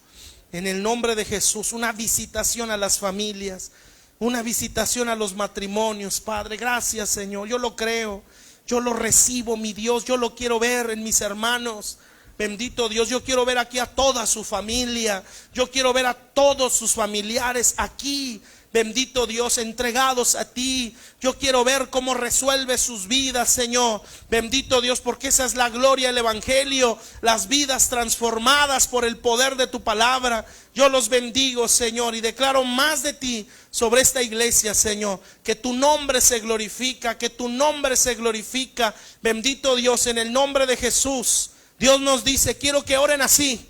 En el nombre de Jesús, una visitación a las familias, una visitación a los matrimonios. Padre, gracias, Señor. Yo lo creo, yo lo recibo, mi Dios. Yo lo quiero ver en mis hermanos. Bendito Dios, yo quiero ver aquí a toda su familia. Yo quiero ver a todos sus familiares aquí, bendito Dios, entregados a ti. Yo quiero ver cómo resuelve sus vidas, Señor. Bendito Dios, porque esa es la gloria del evangelio. Las vidas transformadas por el poder de tu palabra. Yo los bendigo, Señor, y declaro más de ti sobre esta iglesia, Señor. Que tu nombre se glorifica, que tu nombre se glorifica. Bendito Dios, en el nombre de Jesús. Dios nos dice: quiero que oren así.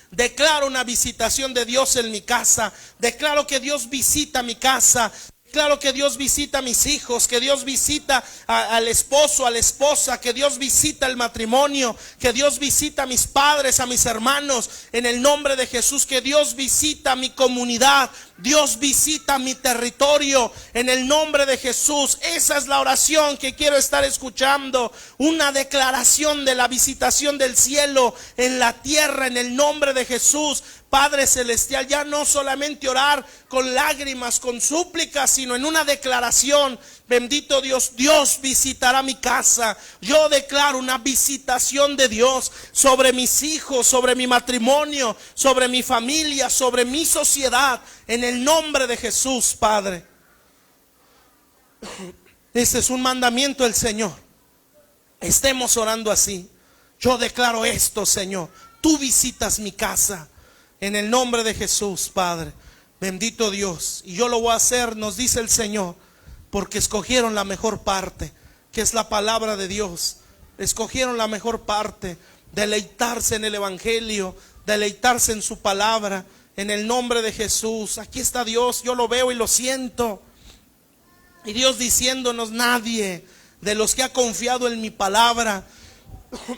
Declaro una visitación de Dios en mi casa. Declaro que Dios visita mi casa. Declaro que Dios visita a mis hijos, que Dios visita al esposo, a la esposa, que Dios visita el matrimonio, que Dios visita a mis padres, a mis hermanos, en el nombre de Jesús, que Dios visita mi comunidad, Dios visita mi territorio, en el nombre de Jesús. Esa es la oración que quiero estar escuchando, una declaración de la visitación del cielo en la tierra, en el nombre de Jesús. Padre Celestial, ya no solamente orar con lágrimas, con súplicas, sino en una declaración. Bendito Dios, Dios visitará mi casa. Yo declaro una visitación de Dios sobre mis hijos, sobre mi matrimonio, sobre mi familia, sobre mi sociedad, en el nombre de Jesús, Padre. Este es un mandamiento del Señor. Estemos orando así. Yo declaro esto, Señor. Tú visitas mi casa. En el nombre de Jesús, Padre. Bendito Dios. Y yo lo voy a hacer, nos dice el Señor, porque escogieron la mejor parte, que es la palabra de Dios. Escogieron la mejor parte, deleitarse en el evangelio, deleitarse en su palabra. En el nombre de Jesús. Aquí está Dios, yo lo veo y lo siento. Y Dios diciéndonos: nadie de los que ha confiado en mi palabra,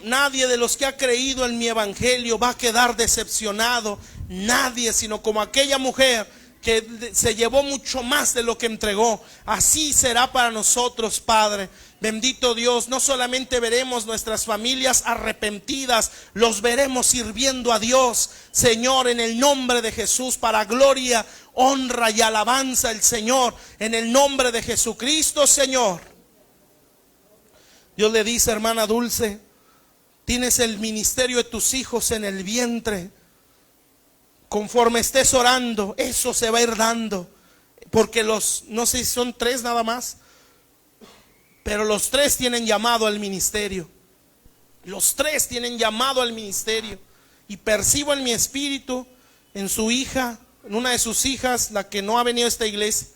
nadie de los que ha creído en mi evangelio va a quedar decepcionado. Nadie, sino como aquella mujer que se llevó mucho más de lo que entregó. Así será para nosotros, Padre. Bendito Dios, no solamente veremos nuestras familias arrepentidas, los veremos sirviendo a Dios, Señor, en el nombre de Jesús, para gloria, honra y alabanza al Señor, en el nombre de Jesucristo, Señor. Dios le dice: hermana Dulce, tienes el ministerio de tus hijos en el vientre. Conforme estés orando, eso se va a ir dando. Porque no sé si son 3 nada más, pero los 3 tienen llamado al ministerio. Los 3 tienen llamado al ministerio. Y percibo en mi espíritu, en su hija, en una de sus hijas, la que no ha venido a esta iglesia,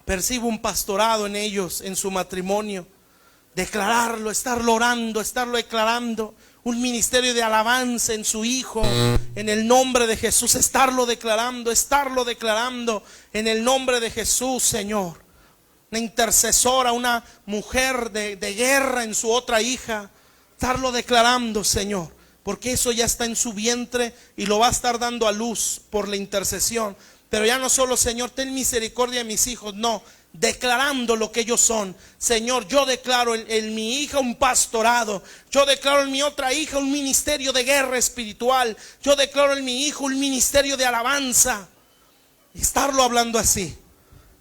percibo un pastorado en ellos, en su matrimonio. Declararlo, estarlo orando, estarlo declarando. Un ministerio de alabanza en su hijo, en el nombre de Jesús. Estarlo declarando en el nombre de Jesús, Señor. Una intercesora, una mujer de guerra en su otra hija. Estarlo declarando, Señor, porque eso ya está en su vientre y lo va a estar dando a luz por la intercesión. Pero ya no solo: Señor, ten misericordia de mis hijos. No, declarando lo que ellos son. Señor, yo declaro en mi hija un pastorado. Yo declaro en mi otra hija un ministerio de guerra espiritual. Yo declaro en mi hijo un ministerio de alabanza. Estarlo hablando así,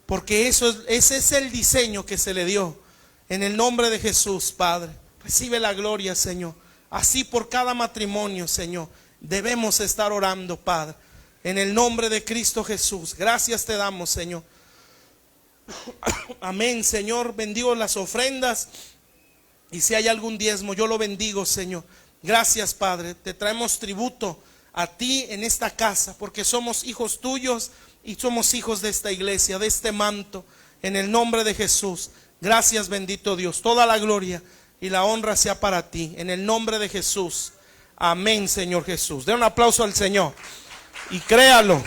porque ese es el diseño que se le dio. En el nombre de Jesús, Padre. Recibe la gloria, Señor. Así por cada matrimonio, Señor, debemos estar orando, Padre. En el nombre de Cristo Jesús. Gracias te damos, Señor. Amén, Señor. Bendigo las ofrendas. Y si hay algún diezmo, yo lo bendigo, Señor. Gracias, Padre. Te traemos tributo a ti en esta casa, porque somos hijos tuyos y somos hijos de esta iglesia, de este manto. En el nombre de Jesús. Gracias, bendito Dios. Toda la gloria y la honra sea para ti. En el nombre de Jesús. Amén, Señor Jesús. Den un aplauso al Señor. Y créalo.